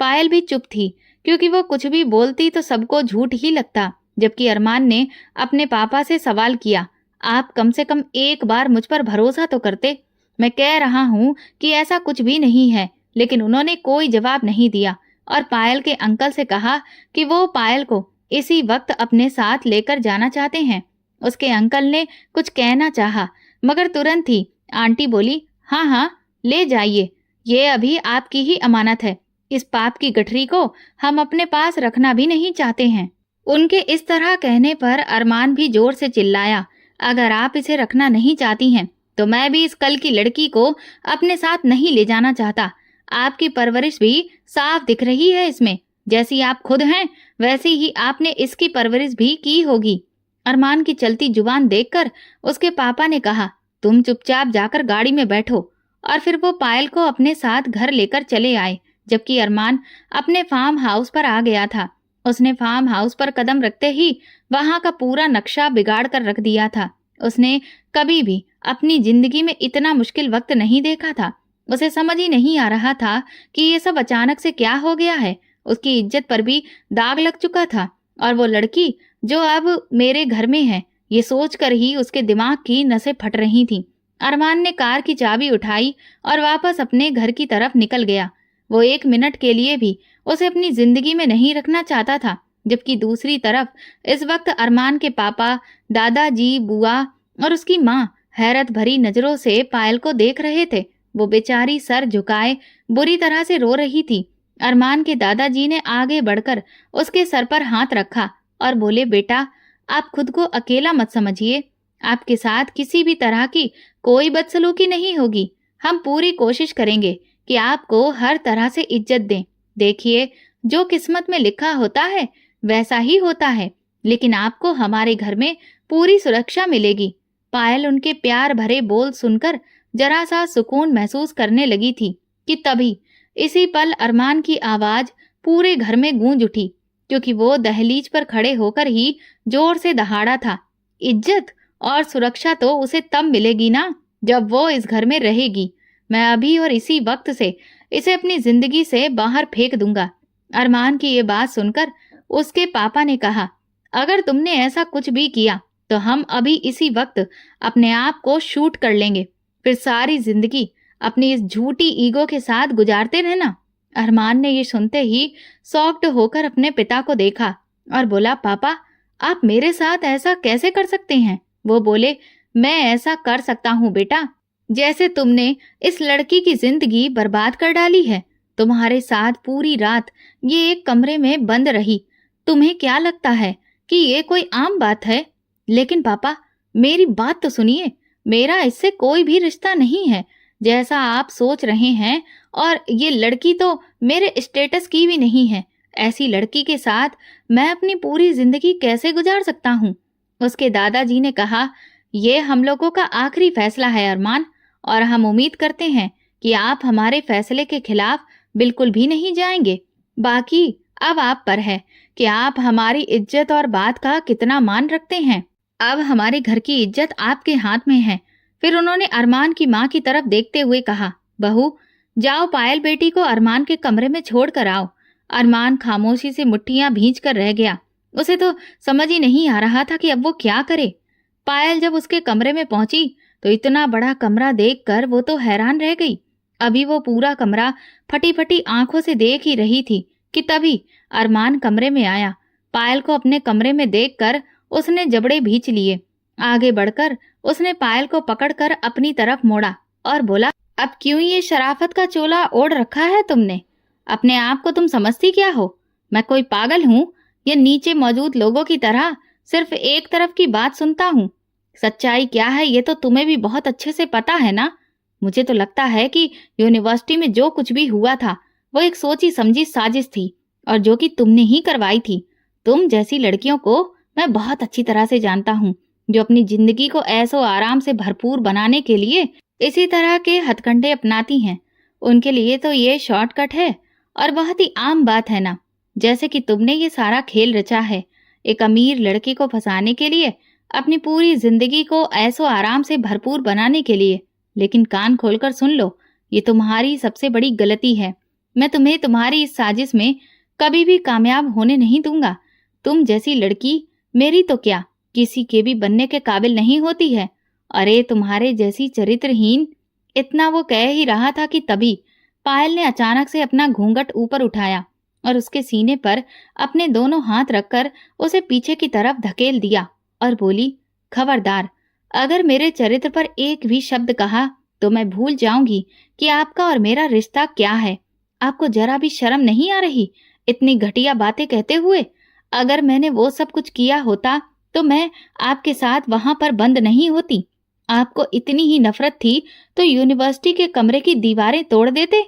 पायल भी चुप थी, क्योंकि वो कुछ भी बोलती तो सबको झूठ ही लगता। जबकि अरमान ने अपने पापा से सवाल किया, आप कम से कम एक बार मुझ पर भरोसा तो करते। मैं कह रहा हूँ कि ऐसा कुछ भी नहीं है, लेकिन उन्होंने कोई जवाब नहीं दिया और पायल के अंकल से कहा कि वो पायल को इसी वक्त अपने साथ लेकर जाना चाहते हैं। उसके अंकल ने कुछ कहना चाहा, मगर तुरंत ही आंटी बोली, हाँ हाँ, ले जाइए, ये अभी आपकी ही अमानत है। इस पाप की गठरी को हम अपने पास रखना भी नहीं चाहते हैं। उनके इस तरह कहने पर अरमान भी जोर से चिल्लाया, अगर आप इसे रखना नहीं चाहती हैं तो मैं भी इस कल की लड़की को अपने साथ नहीं ले जाना चाहता। आपकी परवरिश भी साफ दिख रही है इसमें, जैसी आप खुद हैं वैसी ही आपने इसकी परवरिश भी की होगी। अरमान की चलती जुबान देखकर उसके पापा ने कहा, तुम चुपचाप जाकर गाड़ी में बैठो। और फिर वो पायल को अपने साथ घर लेकर चले आए, जबकि अरमान अपने फार्म हाउस पर आ गया था। उसने फार्म हाउस पर कदम रखते ही वहां का पूरा नक्शा बिगाड़ कर रख दिया था। उसने कभी भी अपनी जिंदगी में इतना मुश्किल वक्त नहीं देखा था। उसे समझ ही नहीं आ रहा था कि ये सब अचानक से क्या हो गया है। उसकी इज्जत पर भी दाग लग चुका था, और वो लड़की जो अब मेरे घर में है, ये सोचकर ही उसके दिमाग की नसें फट रही थीं। अरमान ने कार की चाबी उठाई और वापस अपने घर की तरफ निकल गया। वो 1 मिनट के लिए भी उसे अपनी जिंदगी में नहीं रखना चाहता था। जबकि दूसरी तरफ इस वक्त अरमान के पापा, दादाजी, बुआ और उसकी माँ हैरत भरी नजरों से पायल को देख रहे थे। वो बेचारी सर झुकाए बुरी तरह से रो रही थी। अरमान के दादाजी ने आगे बढ़कर उसके सर पर हाथ रखा और बोले, बेटा, आप खुद को अकेला मत समझिए। आपके साथ किसी भी तरह की कोई बदसलूकी नहीं होगी। हम पूरी कोशिश करेंगे कि आपको हर तरह से इज्जत दें। देखिए, जो किस्मत में लिखा होता है वैसा ही होता है, लेकिन आपको हमारे घर में पूरी सुरक्षा मिलेगी। पायल उनके प्यार भरे बोल सुनकर जरा सा सुकून महसूस करने लगी थी कि तभी इसी पल अरमान की आवाज पूरे घर में गूंज उठी, क्योंकि वो दहलीज पर खड़े होकर ही जोर से दहाड़ा था, इज्जत और सुरक्षा तो उसे तब मिलेगी ना जब वो इस घर में रहेगी। मैं अभी और इसी वक्त से इसे अपनी जिंदगी से बाहर फेंक दूंगा। अरमान की ये बात सुनकर उसके पापा ने कहा, अगर तुमने ऐसा कुछ भी किया तो हम अभी इसी वक्त अपने आप को शूट कर लेंगे, फिर सारी जिंदगी अपनी इस झूठी ईगो के साथ गुजारते रहना। अरमान ने ये सुनते ही शॉक्ड होकर अपने पिता को देखा और बोला, पापा आप मेरे साथ ऐसा कैसे कर सकते हैं? वो बोले, मैं ऐसा कर सकता हूँ बेटा, जैसे तुमने इस लड़की की जिंदगी बर्बाद कर डाली है। तुम्हारे साथ पूरी रात ये एक कमरे में बंद रही, तुम्हें क्या लगता है कि ये कोई आम बात है? लेकिन पापा मेरी बात तो सुनिए, मेरा इससे कोई भी रिश्ता नहीं है जैसा आप सोच रहे हैं, और ये लड़की तो मेरे स्टेटस की भी नहीं है। ऐसी लड़की के साथ मैं अपनी पूरी जिंदगी कैसे गुजार सकता हूँ? उसके दादाजी ने कहा, ये हम लोगों का आखिरी फैसला है अरमान, और हम उम्मीद करते हैं कि आप हमारे फैसले के खिलाफ बिल्कुल भी नहीं जाएंगे। बाकी अब आप पर है कि आप हमारी इज्जत और बात का कितना मान रखते हैं। अब हमारे घर की इज्जत आपके हाथ में है। फिर उन्होंने अरमान की माँ की तरफ देखते हुए कहा, बहू जाओ पायल बेटी को अरमान के कमरे में छोड़ कर आओ। अरमान खामोशी से मुट्ठियां भींच कर रह गया। उसे तो समझ ही नहीं आ रहा था कि अब वो क्या करे। पायल जब उसके कमरे में पहुंची तो इतना बड़ा कमरा देखकर वो तो हैरान रह गई। अभी वो पूरा कमरा फटी फटी आंखों से देख ही रही थी कि तभी अरमान कमरे में आया। पायल को अपने कमरे में देखकर उसने जबड़े भींच लिए। आगे बढ़कर उसने पायल को पकड़कर अपनी तरफ मोड़ा और बोला, अब क्यों ये शराफत का चोला ओढ़ रखा है तुमने? अपने आप को तुम समझती क्या हो? मैं कोई पागल हूँ? ये नीचे मौजूद लोगों की तरह सिर्फ एक तरफ की बात सुनता हूँ। सच्चाई क्या है ये तो तुम्हें भी बहुत अच्छे से पता है ना। मुझे तो लगता है कि यूनिवर्सिटी में जो कुछ भी हुआ था वो एक सोची समझी साजिश थी, और जो कि तुमने ही करवाई थी। तुम जैसी लड़कियों को मैं बहुत अच्छी तरह से जानता हूँ, जो अपनी जिंदगी को ऐसो आराम से भरपूर बनाने के लिए इसी तरह के हथकंडे अपनाती हैं। उनके लिए तो ये शॉर्टकट है और बहुत ही आम बात है ना। जैसे कि तुमने ये सारा खेल रचा है एक अमीर लड़के को फंसाने के लिए, अपनी पूरी जिंदगी को ऐसो आराम से भरपूर बनाने के लिए। लेकिन कान खोलकर सुन लो, ये तुम्हारी सबसे बड़ी गलती है। मैं तुम्हें तुम्हारी इस साजिश में कभी भी कामयाब होने नहीं दूंगा। तुम जैसी लड़की मेरी तो क्या किसी के भी बनने के काबिल नहीं होती है। अरे तुम्हारे जैसी चरित्रहीन। इतना वो कह ही रहा था कि तभी पायल ने अचानक से अपना घूंघट ऊपर उठाया और उसके सीने पर अपने दोनों हाथ रखकर उसे पीछे की तरफ धकेल दिया और बोली, खबरदार, अगर मेरे चरित्र पर एक भी शब्द कहा तो मैं भूल जाऊंगी कि आपका और मेरा रिश्ता क्या है। आपको जरा भी शर्म नहीं आ रही इतनी घटिया बातें कहते हुए? अगर मैंने वो सब कुछ किया होता तो मैं आपके साथ वहां पर बंद नहीं होती। आपको इतनी ही नफरत थी तो यूनिवर्सिटी के कमरे की दीवारें तोड़ देते,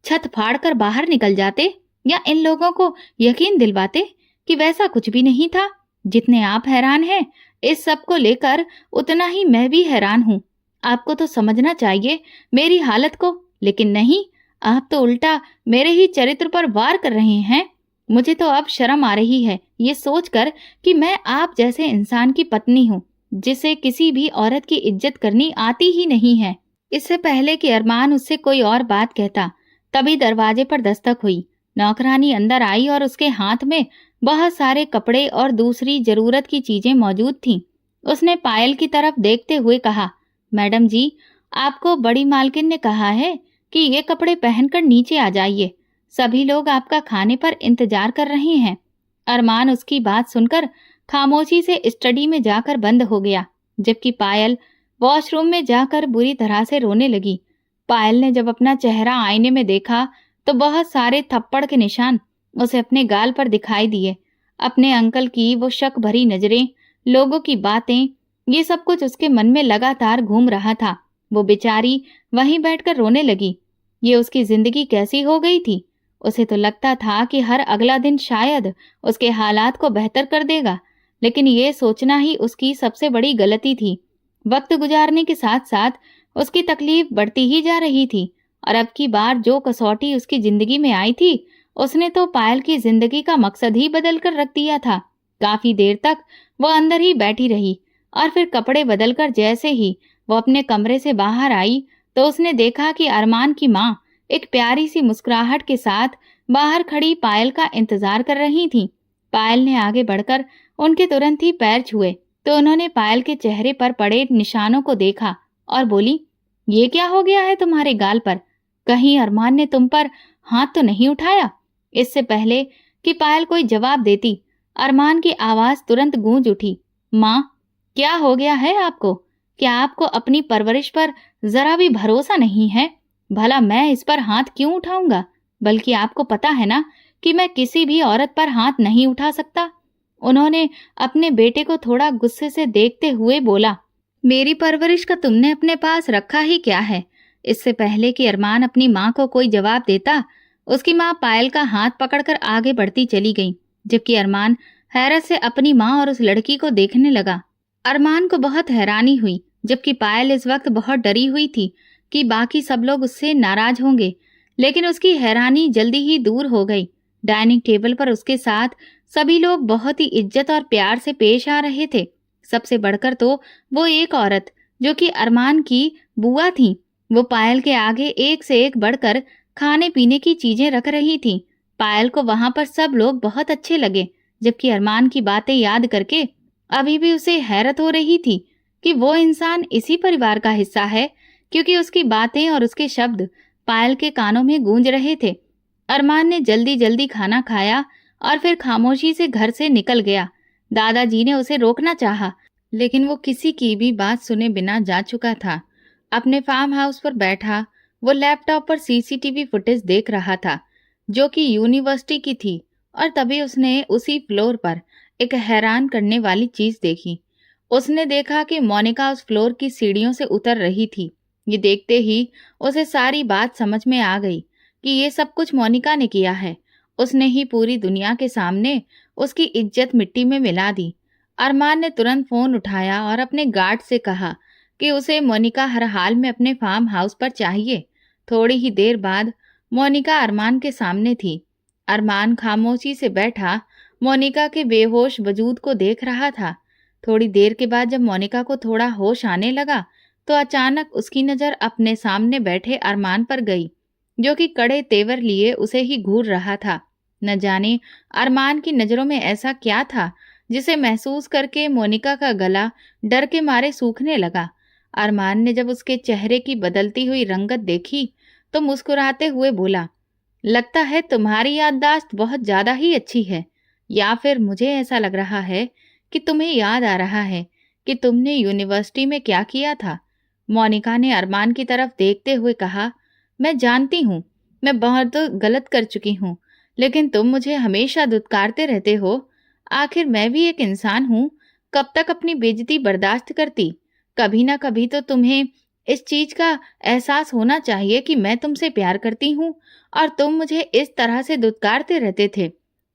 छत फाड़कर बाहर निकल जाते, या इन लोगों को यकीन दिलवाते कि वैसा कुछ भी नहीं था। जितने आप हैरान हैं इस सब को लेकर, उतना ही मैं भी हैरान हूँ। आपको तो समझना चाहिए मेरी हालत को, लेकिन नहीं, आप तो उल्टा मेरे ही चरित्र पर वार कर रहे हैं। मुझे तो अब शर्म आ रही है ये सोचकर कि मैं आप जैसे इंसान की पत्नी हूँ जिसे किसी भी औरत की इज्जत करनी आती ही नहीं है। इससे पहले कि अरमान उससे कोई और बात कहता, तभी दरवाजे पर दस्तक हुई। नौकरानी अंदर आई और उसके हाथ में बहुत सारे कपड़े और दूसरी जरूरत की चीजें मौजूद थीं। उसने पायल की तरफ देखते हुए कहा, मैडम जी, आपको बड़ी मालकिन ने कहा है कि ये कपड़े पहनकर नीचे आ जाइए। सभी लोग आपका खाने पर इंतजार कर रहे हैं। अरमान उसकी बात सुनकर खामोशी से स्टडी में जाकर बंद हो गया, जबकि पायल वॉशरूम में जाकर बुरी तरह से रोने लगी। पायल ने जब अपना चेहरा आईने में देखा तो बहुत सारे थप्पड़ के निशान उसे अपने गाल पर दिखाई दिए। अपने अंकल की वो शक भरी नजरें, लोगों की बातें, ये सब कुछ उसके मन में लगातार घूम रहा था। वो बेचारी वहीं बैठकर रोने लगी। ये उसकी जिंदगी कैसी हो गई थी? उसे तो लगता था कि हर अगला दिन शायद उसके हालात को बेहतर कर देगा, लेकिन ये सोचना ही उसकी सबसे बड़ी गलती थी। वक्त गुजारने के साथ-साथ उसकी तकलीफ बढ़ती ही जा रही थी और अब की बार जो कसौटी उसकी जिंदगी में आई थी, उसने तो पायल की जिंदगी का मकसद ही बदल कर रख दिया था। काफी देर तक वो अंदर ही बैठी रही और फिर कपड़े बदलकर जैसे ही वो अपने कमरे से बाहर आई, तो उसने देखा कि अरमान की माँ एक प्यारी सी मुस्कुराहट के साथ बाहर खड़ी पायल का इंतजार कर रही थीं। पायल ने आगे बढ़कर उनके तुरंत ही पैर छुए तो उन्होंने पायल के चेहरे पर पड़े निशानों को देखा और बोली, ये क्या हो गया है तुम्हारे गाल पर? कहीं अरमान ने तुम पर हाथ तो नहीं उठाया? इससे पहले कि पायल कोई जवाब देती, अरमान की आवाज तुरंत गूंज उठी, माँ, क्या हो गया है आपको? क्या आपको अपनी परवरिश पर जरा भी भरोसा नहीं है? भला मैं इस पर हाथ क्यों उठाऊंगा? बल्कि आपको पता है ना कि मैं किसी भी औरत पर हाथ नहीं उठा सकता। उन्होंने अपने बेटे को थोड़ा गुस्से से देखते हुए बोला, मेरी परवरिश का तुमने अपने पास रखा ही क्या है? इससे पहले कि अरमान अपनी माँ को कोई जवाब देता, उसकी माँ पायल का हाथ पकड़कर आगे बढ़ती चली गई, जबकि अरमान हैरत से अपनी माँ और उस लड़की को देखने लगा। अरमान को बहुत हैरानी हुई, जबकि पायल इस वक्त बहुत डरी हुई थी कि बाकी सब लोग उससे नाराज होंगे, लेकिन उसकी हैरानी जल्दी ही दूर हो गई। डाइनिंग टेबल पर उसके साथ सभी लोग बहुत ही इज्जत और प्यार से पेश आ रहे थे। सबसे बढ़कर तो वो एक औरत जो कि अरमान की बुआ थी, वो पायल के आगे एक से एक बढ़कर खाने पीने की चीजें रख रही थी। पायल को वहां पर सब लोग बहुत अच्छे लगे, जबकि अरमान की बातें याद करके अभी भी उसे हैरत हो रही थी कि वो इंसान इसी परिवार का हिस्सा है, क्योंकि उसकी बातें और उसके शब्द पायल के कानों में गूंज रहे थे। अरमान ने जल्दी जल्दी खाना खाया और फिर खामोशी से घर से निकल गया। दादाजी ने उसे रोकना चाहा, लेकिन वो किसी की भी बात सुने बिना जा चुका था। अपने फार्म हाउस पर बैठा वो लैपटॉप पर सीसीटीवी फुटेज देख रहा था, जो कि यूनिवर्सिटी की थी, और तभी उसने उसी फ्लोर पर एक हैरान करने वाली चीज देखी। उसने देखा कि मोनिका उस फ्लोर की सीढ़ियों से उतर रही थी। ये देखते ही उसे सारी बात समझ में आ गई कि ये सब कुछ मोनिका ने किया है। उसने ही पूरी दुनिया के सामने उसकी इज्जत मिट्टी में मिला दी। अरमान ने तुरंत फोन उठाया और अपने गार्ड से कहा कि उसे मोनिका हर हाल में अपने फार्म हाउस पर चाहिए। थोड़ी ही देर बाद मोनिका अरमान के सामने थी। अरमान खामोशी से बैठा मोनिका के बेहोश वजूद को देख रहा था। थोड़ी देर के बाद जब मोनिका को थोड़ा होश आने लगा, तो अचानक उसकी नजर अपने सामने बैठे अरमान पर गई, जो कि कड़े तेवर लिए उसे ही घूर रहा था। न जाने अरमान की नजरों में ऐसा क्या था जिसे महसूस करके मोनिका का गला डर के मारे सूखने लगा। अरमान ने जब उसके चेहरे की बदलती हुई रंगत देखी, तो मुस्कुराते हुए बोला, लगता है तुम्हारी याददाश्त बहुत ज्यादा ही अच्छी है, या फिर मुझे ऐसा लग रहा है कि तुम्हें याद आ रहा है कि तुमने यूनिवर्सिटी में क्या किया था। मोनिका ने अरमान की तरफ देखते हुए कहा, मैं जानती हूँ मैं बहुत गलत कर चुकी हूँ, लेकिन तुम मुझे हमेशा दुत्कारते रहते हो। आखिर मैं भी एक इंसान हूँ, कब तक अपनी बेइज्जती बर्दाश्त करती? कभी ना कभी तो तुम्हें इस चीज का एहसास होना चाहिए कि मैं तुमसे प्यार करती हूँ और तुम मुझे इस तरह से दुत्कारते रहते थे।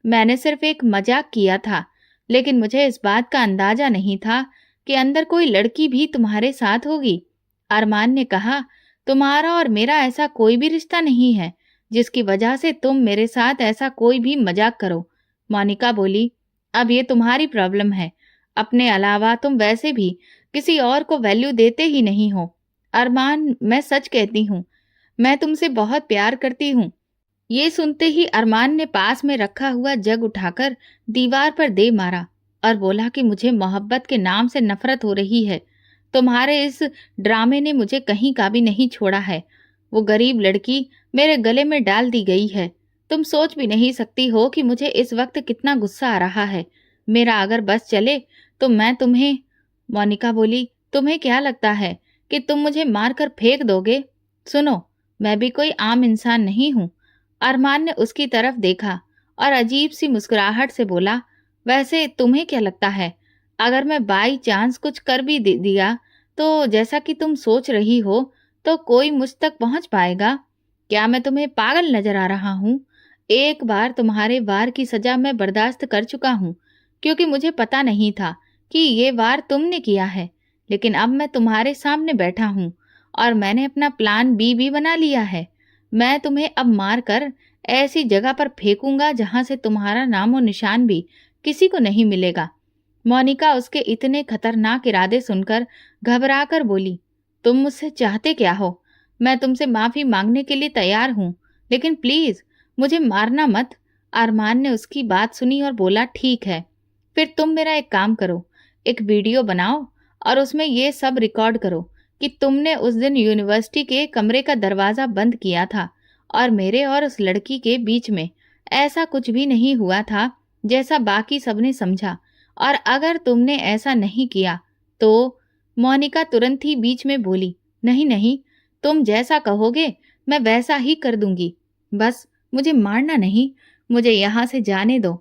मैंने सिर्फ एक मजाक किया था, लेकिन मुझे इस बात का अंदाजा नहीं था कि अंदर कोई लड़की भी तुम्हारे साथ होगी। अरमान ने कहा, तुम्हारा और मेरा ऐसा कोई भी रिश्ता नहीं है जिसकी वजह से तुम मेरे साथ ऐसा कोई भी मजाक करो। मोनिका बोली, अब ये तुम्हारी प्रॉब्लम है, अपने अलावा तुम वैसे भी किसी और को वैल्यू देते ही नहीं हो। अरमान, मैं सच कहती हूँ, मैं तुमसे बहुत प्यार करती हूँ। ये सुनते ही अरमान ने पास में रखा हुआ जग उठाकर दीवार पर दे मारा और बोला कि मुझे मोहब्बत के नाम से नफरत हो रही है। तुम्हारे इस ड्रामे ने मुझे कहीं का भी नहीं छोड़ा है। वो गरीब लड़की मेरे गले में डाल दी गई है। तुम सोच भी नहीं सकती हो कि मुझे इस वक्त कितना गुस्सा आ रहा है। मेरा अगर बस चले तो मैं तुम्हें। मोनिका बोली, तुम्हें क्या लगता है कि तुम मुझे मारकर फेंक दोगे? सुनो, मैं भी कोई आम इंसान नहीं हूँ। अरमान ने उसकी तरफ देखा और अजीब सी मुस्कुराहट से बोला, वैसे तुम्हें क्या लगता है, अगर मैं बाई चांस कुछ कर भी दिया तो जैसा कि तुम सोच रही हो, तो कोई मुझ तक पहुंच पाएगा? क्या मैं तुम्हें पागल नजर आ रहा हूँ? एक बार तुम्हारे वार की सजा मैं बर्दाश्त कर चुका हूँ, क्योंकि मुझे पता नहीं था कि ये वार तुमने किया है। लेकिन अब मैं तुम्हारे सामने बैठा हूँ और मैंने अपना प्लान बी भी बना लिया है। मैं तुम्हें अब मार कर ऐसी जगह पर फेंकूंगा जहां से तुम्हारा नामो निशान भी किसी को नहीं मिलेगा। मोनिका उसके इतने खतरनाक इरादे सुनकर घबराकर बोली, तुम मुझसे चाहते क्या हो? मैं तुमसे माफी मांगने के लिए तैयार हूँ, लेकिन प्लीज मुझे मारना मत। अरमान ने उसकी बात सुनी और बोला, ठीक है, फिर तुम मेरा एक काम करो, एक वीडियो बनाओ और उसमें ये सब रिकॉर्ड करो कि तुमने उस दिन यूनिवर्सिटी के कमरे का दरवाजा बंद किया था और मेरे और उस लड़की के बीच में ऐसा कुछ भी नहीं हुआ था जैसा बाकी सबने समझा। और अगर तुमने ऐसा नहीं किया तो मोनिका तुरंत ही बीच में बोली, नहीं नहीं, तुम जैसा कहोगे मैं वैसा ही कर दूंगी। बस मुझे मारना नहीं, मुझे यहाँ से जाने दो।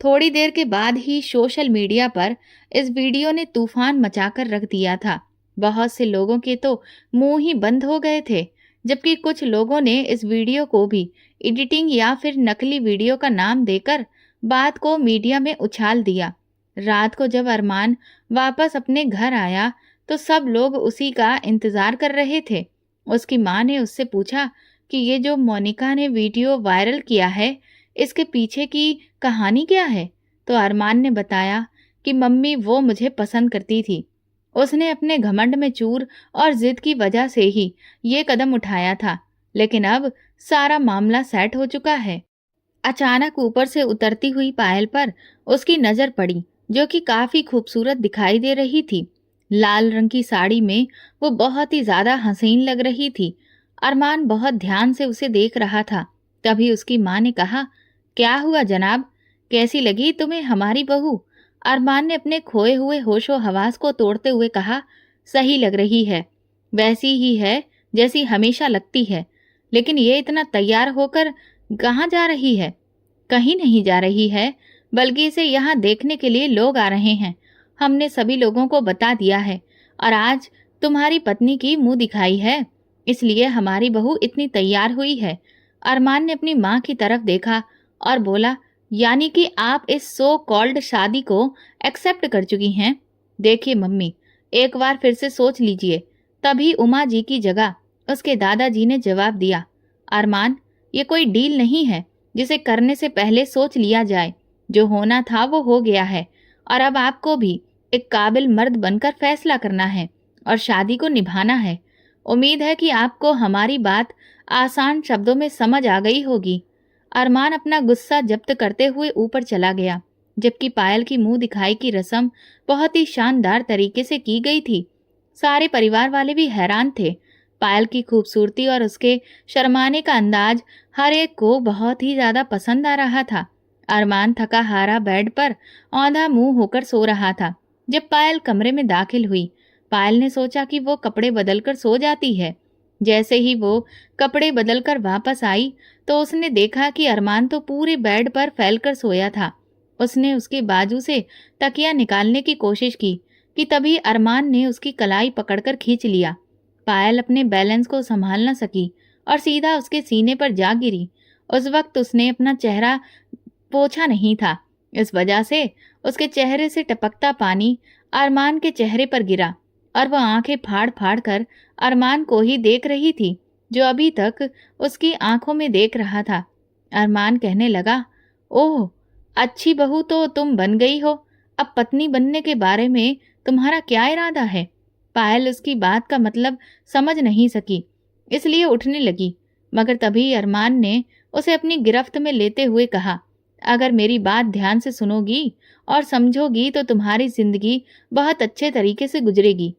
थोड़ी देर के बाद ही सोशल मीडिया पर इस वीडियो ने तूफान मचाकर रख दिया था। बहुत से लोगों के तो मुंह ही बंद हो गए थे, जबकि कुछ लोगों ने इस वीडियो को भी एडिटिंग या फिर नकली वीडियो का नाम देकर बात को मीडिया में उछाल दिया। रात को जब अरमान वापस अपने घर आया तो सब लोग उसी का इंतजार कर रहे थे। उसकी माँ ने उससे पूछा कि ये जो मोनिका ने वीडियो वायरल किया है, इसके पीछे की कहानी क्या है? तो अरमान ने बताया कि मम्मी, वो मुझे पसंद करती थी। उसने अपने घमंड में चूर और जिद की वजह से ही ये कदम उठाया था, लेकिन अब सारा मामला सेट हो चुका है। अचानक ऊपर से उतरती हुई पायल पर उसकी नजर पड़ी, जो कि काफी खूबसूरत दिखाई दे रही थी। लाल रंग की साड़ी में वो बहुत ही ज्यादा हसीन लग रही थी। अरमान बहुत ध्यान से उसे देख रहा था। तभी उसकी माँ ने कहा, क्या हुआ जनाब, कैसी लगी तुम्हें हमारी बहू? अरमान ने अपने खोए हुए होशो हवास को तोड़ते हुए कहा, सही लग रही है, वैसी ही है जैसी हमेशा लगती है। लेकिन ये इतना तैयार होकर कहाँ जा रही है? कहीं नहीं जा रही है, बल्कि इसे यहाँ देखने के लिए लोग आ रहे हैं। हमने सभी लोगों को बता दिया है और आज तुम्हारी पत्नी की मुंह दिखाई है, इसलिए हमारी बहू इतनी तैयार हुई है। अरमान ने अपनी माँ की तरफ देखा और बोला, यानी कि आप इस सो कॉल्ड शादी को एक्सेप्ट कर चुकी हैं? देखिए मम्मी, एक बार फिर से सोच लीजिए। तभी उमा जी की जगह उसके दादाजी ने जवाब दिया, अरमान, ये कोई डील नहीं है जिसे करने से पहले सोच लिया जाए। जो होना था वो हो गया है और अब आपको भी एक काबिल मर्द बनकर फैसला करना है और शादी को निभाना है। उम्मीद है कि आपको हमारी बात आसान शब्दों में समझ आ गई होगी। अरमान अपना गुस्सा जब्त करते हुए ऊपर चला गया, जबकि पायल की मुंह दिखाई की रस्म बहुत ही शानदार तरीके से की गई थी। सारे परिवार वाले भी हैरान थे। पायल की खूबसूरती और उसके शर्माने का अंदाज हर एक को बहुत ही ज्यादा पसंद आ रहा था। अरमान थका हारा बेड पर औंधा मुंह होकर सो रहा था। जब पायल कमरे में दाखिल हुई, पायल ने सोचा कि वो कपड़े बदलकर सो जाती है। जैसे ही वो कपड़े बदलकर वापस आई तो उसने देखा कि अरमान तो पूरे बेड पर फैलकर सोया था। उसने उसके बाजू से तकिया निकालने की कोशिश की कि तभी अरमान ने उसकी कलाई पकड़कर खींच लिया। पायल अपने बैलेंस को संभाल न सकी और सीधा उसके सीने पर जा गिरी। उस वक्त उसने अपना चेहरा पोंछा नहीं था, इस वजह से उसके चेहरे से टपकता पानी अरमान के चेहरे पर गिरा और वह आंखें फाड़ फाड़ कर अरमान को ही देख रही थी, जो अभी तक उसकी आंखों में देख रहा था। अरमान कहने लगा, ओह, अच्छी बहू तो तुम बन गई हो। अब पत्नी बनने के बारे में तुम्हारा क्या इरादा है? पायल उसकी बात का मतलब समझ नहीं सकी, इसलिए उठने लगी, मगर तभी अरमान ने उसे अपनी गिरफ्त में लेते हुए कहा, अगर मेरी बात ध्यान से सुनोगी और समझोगी तो तुम्हारी जिंदगी बहुत अच्छे तरीके से गुजरेगी।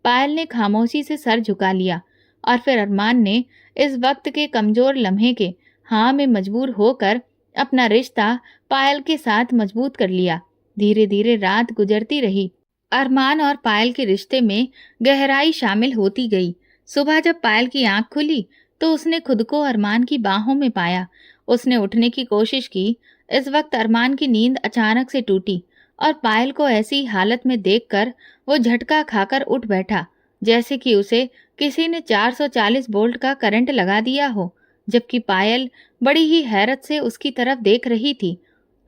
पायल ने खामोशी से सर झुका लिया और फिर अरमान ने इस वक्त के कमजोर लम्हे के हाँ में मजबूर होकर अपना रिश्ता पायल के साथ मजबूत कर लिया। धीरे धीरे रात गुजरती रही। अरमान और पायल के रिश्ते में गहराई शामिल होती गई। सुबह जब पायल की आंख खुली तो उसने खुद को अरमान की बाहों में पाया। उसने उठने की कोशिश की। इस वक्त अरमान की नींद अचानक से टूटी और पायल को ऐसी हालत में देखकर वो झटका खाकर उठ बैठा, जैसे कि उसे किसी ने 440 वोल्ट का करंट लगा दिया हो। जबकि पायल बड़ी ही हैरत से उसकी तरफ देख रही थी।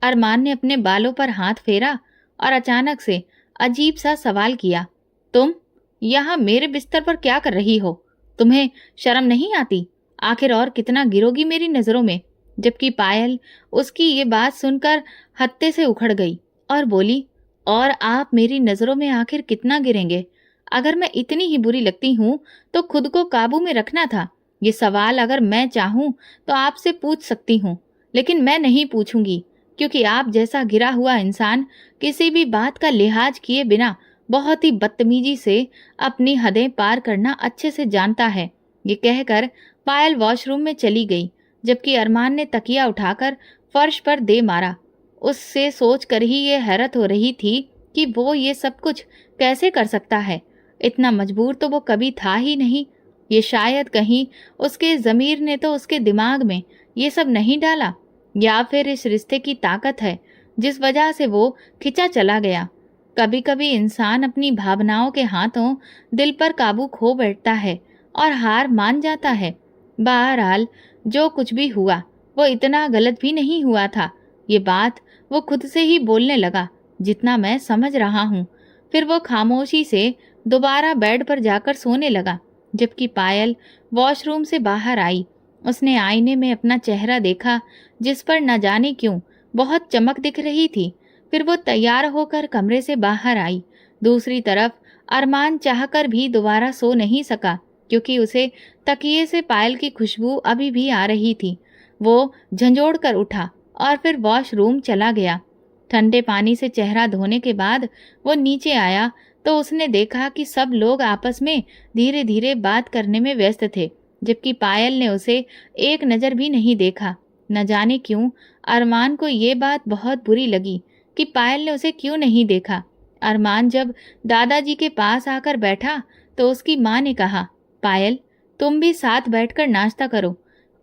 अरमान ने अपने बालों पर हाथ फेरा और अचानक से अजीब सा सवाल किया, तुम यहाँ मेरे बिस्तर पर क्या कर रही हो? तुम्हें शर्म नहीं आती? आखिर और कितना गिरोगी मेरी नजरों में? जबकि पायल उसकी ये बात सुनकर हत्थे से उखड़ गई और बोली, और आप मेरी नजरों में आखिर कितना गिरेंगे? अगर मैं इतनी ही बुरी लगती हूँ तो खुद को काबू में रखना था। ये सवाल अगर मैं चाहूँ तो आपसे पूछ सकती हूँ, लेकिन मैं नहीं पूछूंगी, क्योंकि आप जैसा गिरा हुआ इंसान किसी भी बात का लिहाज किए बिना बहुत ही बदतमीजी से अपनी हदें पार करना अच्छे से जानता है। ये कहकर पायल वॉशरूम में चली गई, जबकि अरमान ने तकिया उठाकर फर्श पर दे मारा। उससे सोच कर ही ये हैरत हो रही थी कि वो ये सब कुछ कैसे कर सकता है। इतना मजबूर तो वो कभी था ही नहीं। ये शायद कहीं उसके ज़मीर ने तो उसके दिमाग में ये सब नहीं डाला, या फिर इस रिश्ते की ताकत है जिस वजह से वो खिंचा चला गया। कभी कभी इंसान अपनी भावनाओं के हाथों दिल पर काबू खो बैठता है और हार मान जाता है। बहरहाल जो कुछ भी हुआ वो इतना गलत भी नहीं हुआ था। ये बात वो खुद से ही बोलने लगा, जितना मैं समझ रहा हूँ। फिर वो खामोशी से दोबारा बेड पर जाकर सोने लगा, जबकि पायल वॉशरूम से बाहर आई। उसने आईने में अपना चेहरा देखा, जिस पर न जाने क्यों बहुत चमक दिख रही थी। फिर वो तैयार होकर कमरे से बाहर आई। दूसरी तरफ अरमान चाहकर भी दोबारा सो नहीं सका, क्योंकि उसे तकिए से पायल की खुशबू अभी भी आ रही थी। वो झंझोड़ कर उठा और फिर वॉशरूम चला गया। ठंडे पानी से चेहरा धोने के बाद वो नीचे आया तो उसने देखा कि सब लोग आपस में धीरे धीरे बात करने में व्यस्त थे, जबकि पायल ने उसे एक नज़र भी नहीं देखा। न जाने क्यों अरमान को ये बात बहुत बुरी लगी कि पायल ने उसे क्यों नहीं देखा। अरमान जब दादाजी के पास आकर बैठा तो उसकी माँ ने कहा, पायल तुम भी साथ बैठकर नाश्ता करो।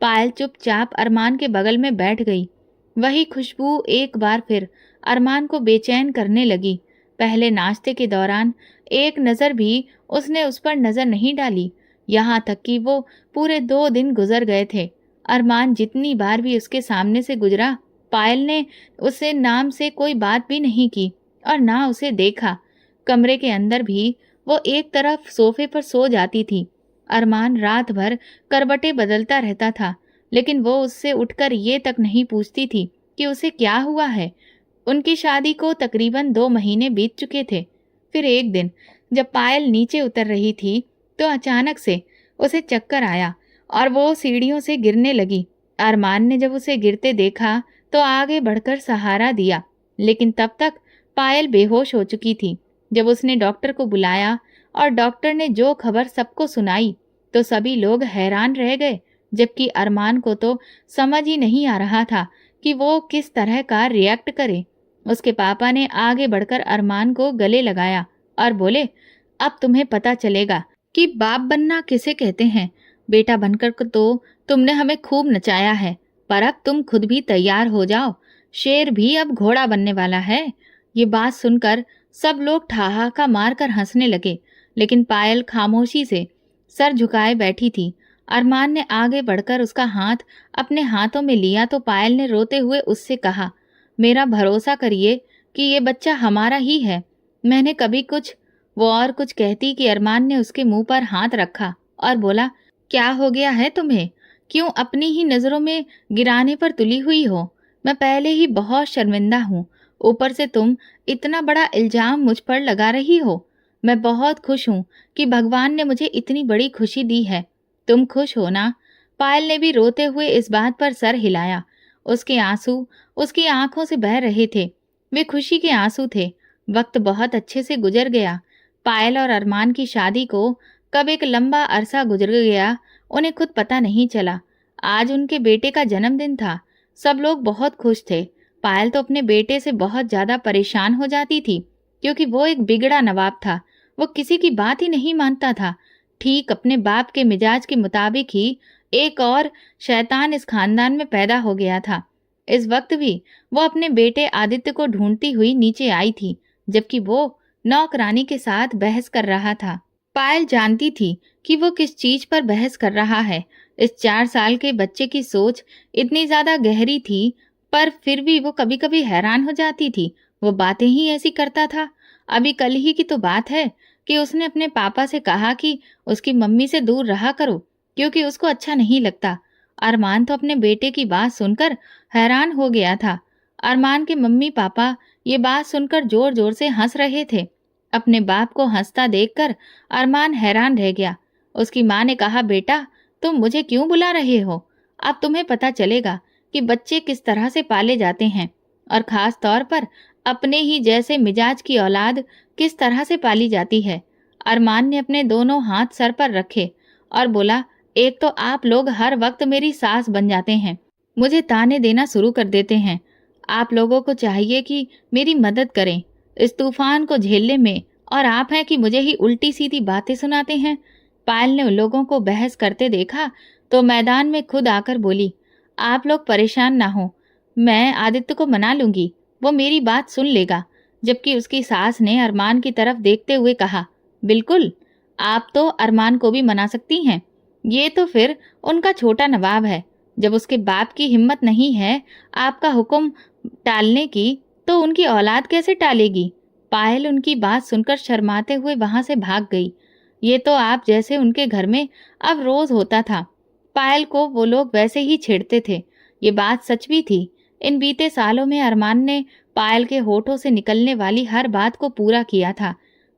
पायल चुपचाप अरमान के बगल में बैठ गई। वही खुशबू एक बार फिर अरमान को बेचैन करने लगी। पहले नाश्ते के दौरान एक नज़र भी उसने उस पर नज़र नहीं डाली, यहाँ तक कि वो पूरे 2 दिन गुजर गए थे। अरमान जितनी बार भी उसके सामने से गुजरा, पायल ने उससे नाम से कोई बात भी नहीं की और ना उसे देखा। कमरे के अंदर भी वो एक तरफ सोफे पर सो जाती थी। अरमान रात भर करवटें बदलता रहता था, लेकिन वो उससे उठकर ये तक नहीं पूछती थी कि उसे क्या हुआ है। उनकी शादी को तकरीबन 2 महीने बीत चुके थे। फिर एक दिन जब पायल नीचे उतर रही थी तो अचानक से उसे चक्कर आया और वो सीढ़ियों से गिरने लगी। अरमान ने जब उसे गिरते देखा तो आगे बढ़कर सहारा दिया, लेकिन तब तक पायल बेहोश हो चुकी थी। जब उसने डॉक्टर को बुलाया और डॉक्टर ने जो खबर सबको सुनाई तो सभी लोग हैरान रह गए, जबकि अरमान को तो समझ ही नहीं आ रहा था कि वो किस तरह का रिएक्ट करे। उसके पापा ने आगे बढ़कर अरमान को गले लगाया और बोले, अब तुम्हें पता चलेगा कि बाप बनना किसे कहते हैं। बेटा बनकर तो तुमने हमें खूब नचाया है, पर अब तुम खुद भी तैयार हो जाओ, शेर भी अब घोड़ा बनने वाला है। ये बात सुनकर सब लोग ठहाका मारकर हंसने लगे, लेकिन पायल खामोशी से सर झुकाए बैठी थी। अरमान ने आगे बढ़कर उसका हाथ अपने हाथों में लिया तो पायल ने रोते हुए उससे कहा, मेरा भरोसा करिए कि ये बच्चा हमारा ही है। मैंने कभी कुछ वो और कुछ कहती कि अरमान ने उसके मुंह पर हाथ रखा और बोला, क्या हो गया है तुम्हें? क्यों अपनी ही नज़रों में गिराने पर तुली हुई हो? मैं पहले ही बहुत शर्मिंदा हूँ, ऊपर से तुम इतना बड़ा इल्जाम मुझ पर लगा रही हो। मैं बहुत खुश हूँ कि भगवान ने मुझे इतनी बड़ी खुशी दी है। तुम खुश हो ना? पायल ने भी रोते हुए इस बात पर सर हिलाया। उसके आंसू उसकी आंखों से बह रहे थे। वे खुशी के आंसू थे। वक्त बहुत अच्छे से गुजर गया। पायल और अरमान की शादी को कब एक लंबा अरसा गुजर गया उन्हें खुद पता नहीं चला। आज उनके बेटे का जन्मदिन था। सब लोग बहुत खुश थे। पायल तो अपने बेटे से बहुत ज्यादा परेशान हो जाती थी, क्योंकि वो एक बिगड़ा नवाब था। वो किसी की बात ही नहीं मानता था। ठीक अपने बाप के मिजाज के मुताबिक ही एक और शैतान इस खानदान में पैदा हो गया था। इस वक्त भी वो अपने बेटे आदित्य को ढूंढती हुई नीचे आई थी, जबकि वो नौकरानी के साथ बहस कर रहा था। पायल जानती थी कि वो किस चीज पर बहस कर रहा है, इस 4 साल के बच्चे की सोच इतनी ज्यादा गहरी थी, पर फिर भी वो कभी कभी हैरान हो जाती थी। वो बातें ही ऐसी करता था। अभी कल ही की तो बात है कि उसने अपने पापा से कहा कि उसकी मम्मी से दूर रहा करो, क्योंकि उसको अच्छा नहीं लगता। अरमान तो अपने बेटे की बात सुनकर हैरान हो गया था। अरमान के मम्मी पापा ये बात सुनकर जोर जोर से हंस रहे थे। अपने बाप को हंसता देखकर अरमान हैरान रह गया। उसकी माँ ने कहा, बेटा तुम मुझे क्यों बुला रहे हो? अब तुम्हें पता चलेगा कि बच्चे किस तरह से पाले जाते हैं, और खास तौर पर अपने ही जैसे मिजाज की औलाद किस तरह से पाली जाती है। अरमान ने अपने दोनों हाथ सर पर रखे और बोला, एक तो आप लोग हर वक्त मेरी सास बन जाते हैं, मुझे ताने देना शुरू कर देते हैं। आप लोगों को चाहिए कि मेरी मदद करें इस तूफान को झेलने में, और आप हैं कि मुझे ही उल्टी सीधी बातें सुनाते हैं। पायल ने उन लोगों को बहस करते देखा तो मैदान में खुद आकर बोली, आप लोग परेशान ना हो, मैं आदित्य को मना लूंगी, वो मेरी बात सुन लेगा। जबकि उसकी सास ने अरमान की तरफ देखते हुए कहा, बिल्कुल, आप तो अरमान को भी मना सकती हैं। ये तो फिर उनका छोटा नवाब है। जब उसके बाप की हिम्मत नहीं है आपका हुक्म टालने की, तो उनकी औलाद कैसे टालेगी? पायल उनकी बात सुनकर शर्माते हुए वहां से भाग गई। ये तो आप जैसे उनके घर में अब रोज होता था। पायल को वो लोग वैसे ही छेड़ते थे। ये बात सच भी थी। इन बीते सालों में अरमान ने पायल के होठों से निकलने वाली हर बात को पूरा किया था।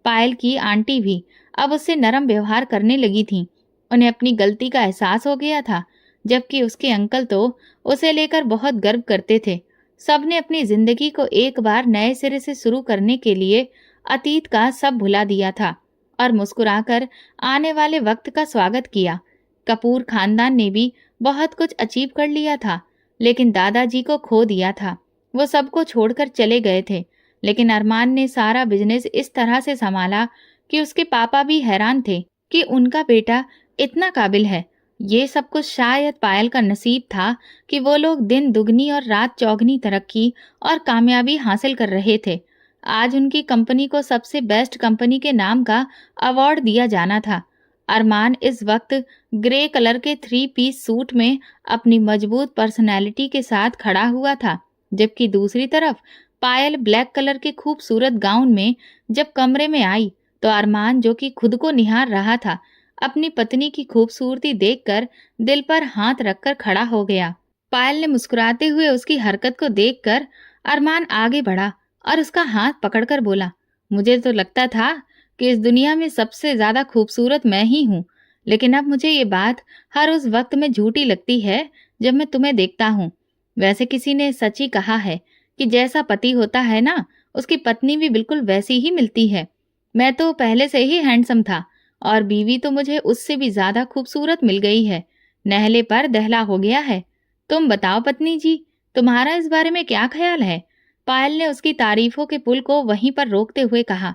पायल की आंटी भी अब उससे नरम व्यवहार करने लगी थीं। उन्हें अपनी गलती का एहसास हो गया था, जबकि उसके अंकल तो उसे लेकर बहुत गर्व करते थे। सबने अपनी जिंदगी को एक बार नए सिरे से शुरू करने के लिए अतीत का सब भुला दिया था और मुस्कुराकर आने वाले वक्त का स्वागत किया। कपूर खानदान ने भी बहुत कुछ अचीव कर लिया था, लेकिन दादाजी को खो दिया था। वो सबको छोड़कर चले गए थे, लेकिन अरमान ने सारा बिजनेस इस तरह से संभाला कि उसके पापा भी हैरान थे कि उनका बेटा इतना काबिल है। ये सब कुछ शायद पायल का नसीब था कि वो लोग दिन दुगनी और रात चौगनी तरक्की और कामयाबी हासिल कर रहे थे। आज उनकी कंपनी को सबसे बेस्ट कंपनी के नाम का अवार्ड दिया जाना था। अरमान इस वक्त ग्रे कलर के 3 पीस सूट में अपनी मजबूत पर्सनैलिटी के साथ खड़ा हुआ था, जबकि दूसरी तरफ पायल ब्लैक कलर के खूबसूरत गाउन में जब कमरे में आई तो अरमान, जो कि खुद को निहार रहा था, अपनी पत्नी की खूबसूरती देखकर दिल पर हाथ रखकर खड़ा हो गया। पायल ने मुस्कुराते हुए उसकी हरकत को देखकर अरमान आगे बढ़ा और उसका हाथ पकड़कर बोला, मुझे तो लगता था कि इस दुनिया में सबसे ज्यादा खूबसूरत मैं ही हूँ, लेकिन अब मुझे ये बात हर उस वक्त में झूठी लगती है जब मैं तुम्हें देखता हूँ। वैसे किसी ने सच ही कहा है कि जैसा पति होता है ना, उसकी पत्नी भी बिल्कुल वैसी ही मिलती है। मैं तो पहले से ही हैंडसम था और बीवी तो मुझे उससे भी ज्यादा खूबसूरत मिल गई है। नहले पर दहला हो गया है। तुम बताओ पत्नी जी, तुम्हारा इस बारे में क्या ख्याल है? पायल ने उसकी तारीफों के पुल को वहीं पर रोकते हुए कहा,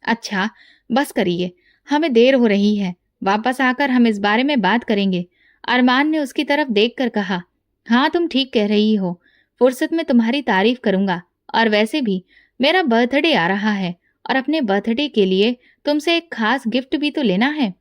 अच्छा बस करिए, हमें देर हो रही है, वापस आकर हम इस बारे में बात करेंगे। अरमान ने उसकी तरफ देखकर कहा, हाँ तुम ठीक कह रही हो, फुर्सत में तुम्हारी तारीफ करूंगा। और वैसे भी मेरा बर्थडे आ रहा है और अपने बर्थडे के लिए तुमसे एक खास गिफ्ट भी तो लेना है।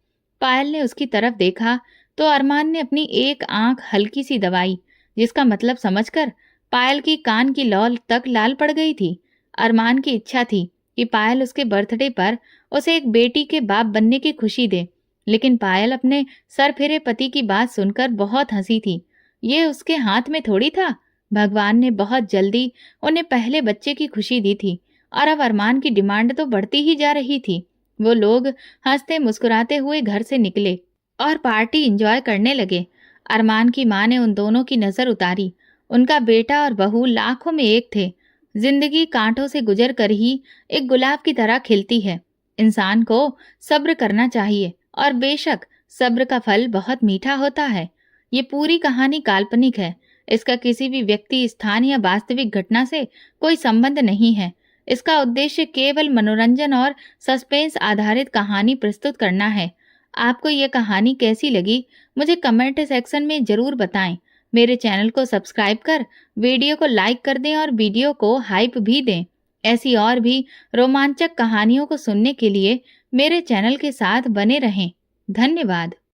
पायल ने उसकी तरफ देखा तो अरमान ने अपनी एक आंख हल्की सी दबाई, जिसका मतलब समझकर पायल की कान की लौ तक लाल पड़ गई थी। अरमान की इच्छा थी कि पायल उसके बर्थडे पर उसे एक बेटी के बाप बनने की खुशी दे, लेकिन पायल अपने सर फिरे पति की बात सुनकर बहुत हंसी थी। ये उसके हाथ में थोड़ी था। भगवान ने बहुत जल्दी उन्हें पहले बच्चे की खुशी दी थी और अब अरमान की डिमांड तो बढ़ती ही जा रही थी। वो लोग हंसते मुस्कुराते हुए घर से निकले और पार्टी एंजॉय करने लगे। अरमान की माँ ने उन दोनों की नजर उतारी। उनका बेटा और बहू लाखों में एक थे। जिंदगी कांटों से गुजर कर ही एक गुलाब की तरह खिलती है। इंसान को सब्र करना चाहिए और बेशक सब्र का फल बहुत मीठा होता है। ये पूरी कहानी काल्पनिक है। इसका किसी भी व्यक्ति, स्थान या वास्तविक घटना से कोई संबंध नहीं है। इसका उद्देश्य केवल मनोरंजन और सस्पेंस आधारित कहानी प्रस्तुत करना है। आपको ये कहानी कैसी लगी मुझे कमेंट सेक्शन में जरूर बताएं। मेरे चैनल को सब्सक्राइब कर वीडियो को लाइक कर दें और वीडियो को हाइप भी दें। ऐसी और भी रोमांचक कहानियों को सुनने के लिए मेरे चैनल के साथ बने रहें। धन्यवाद।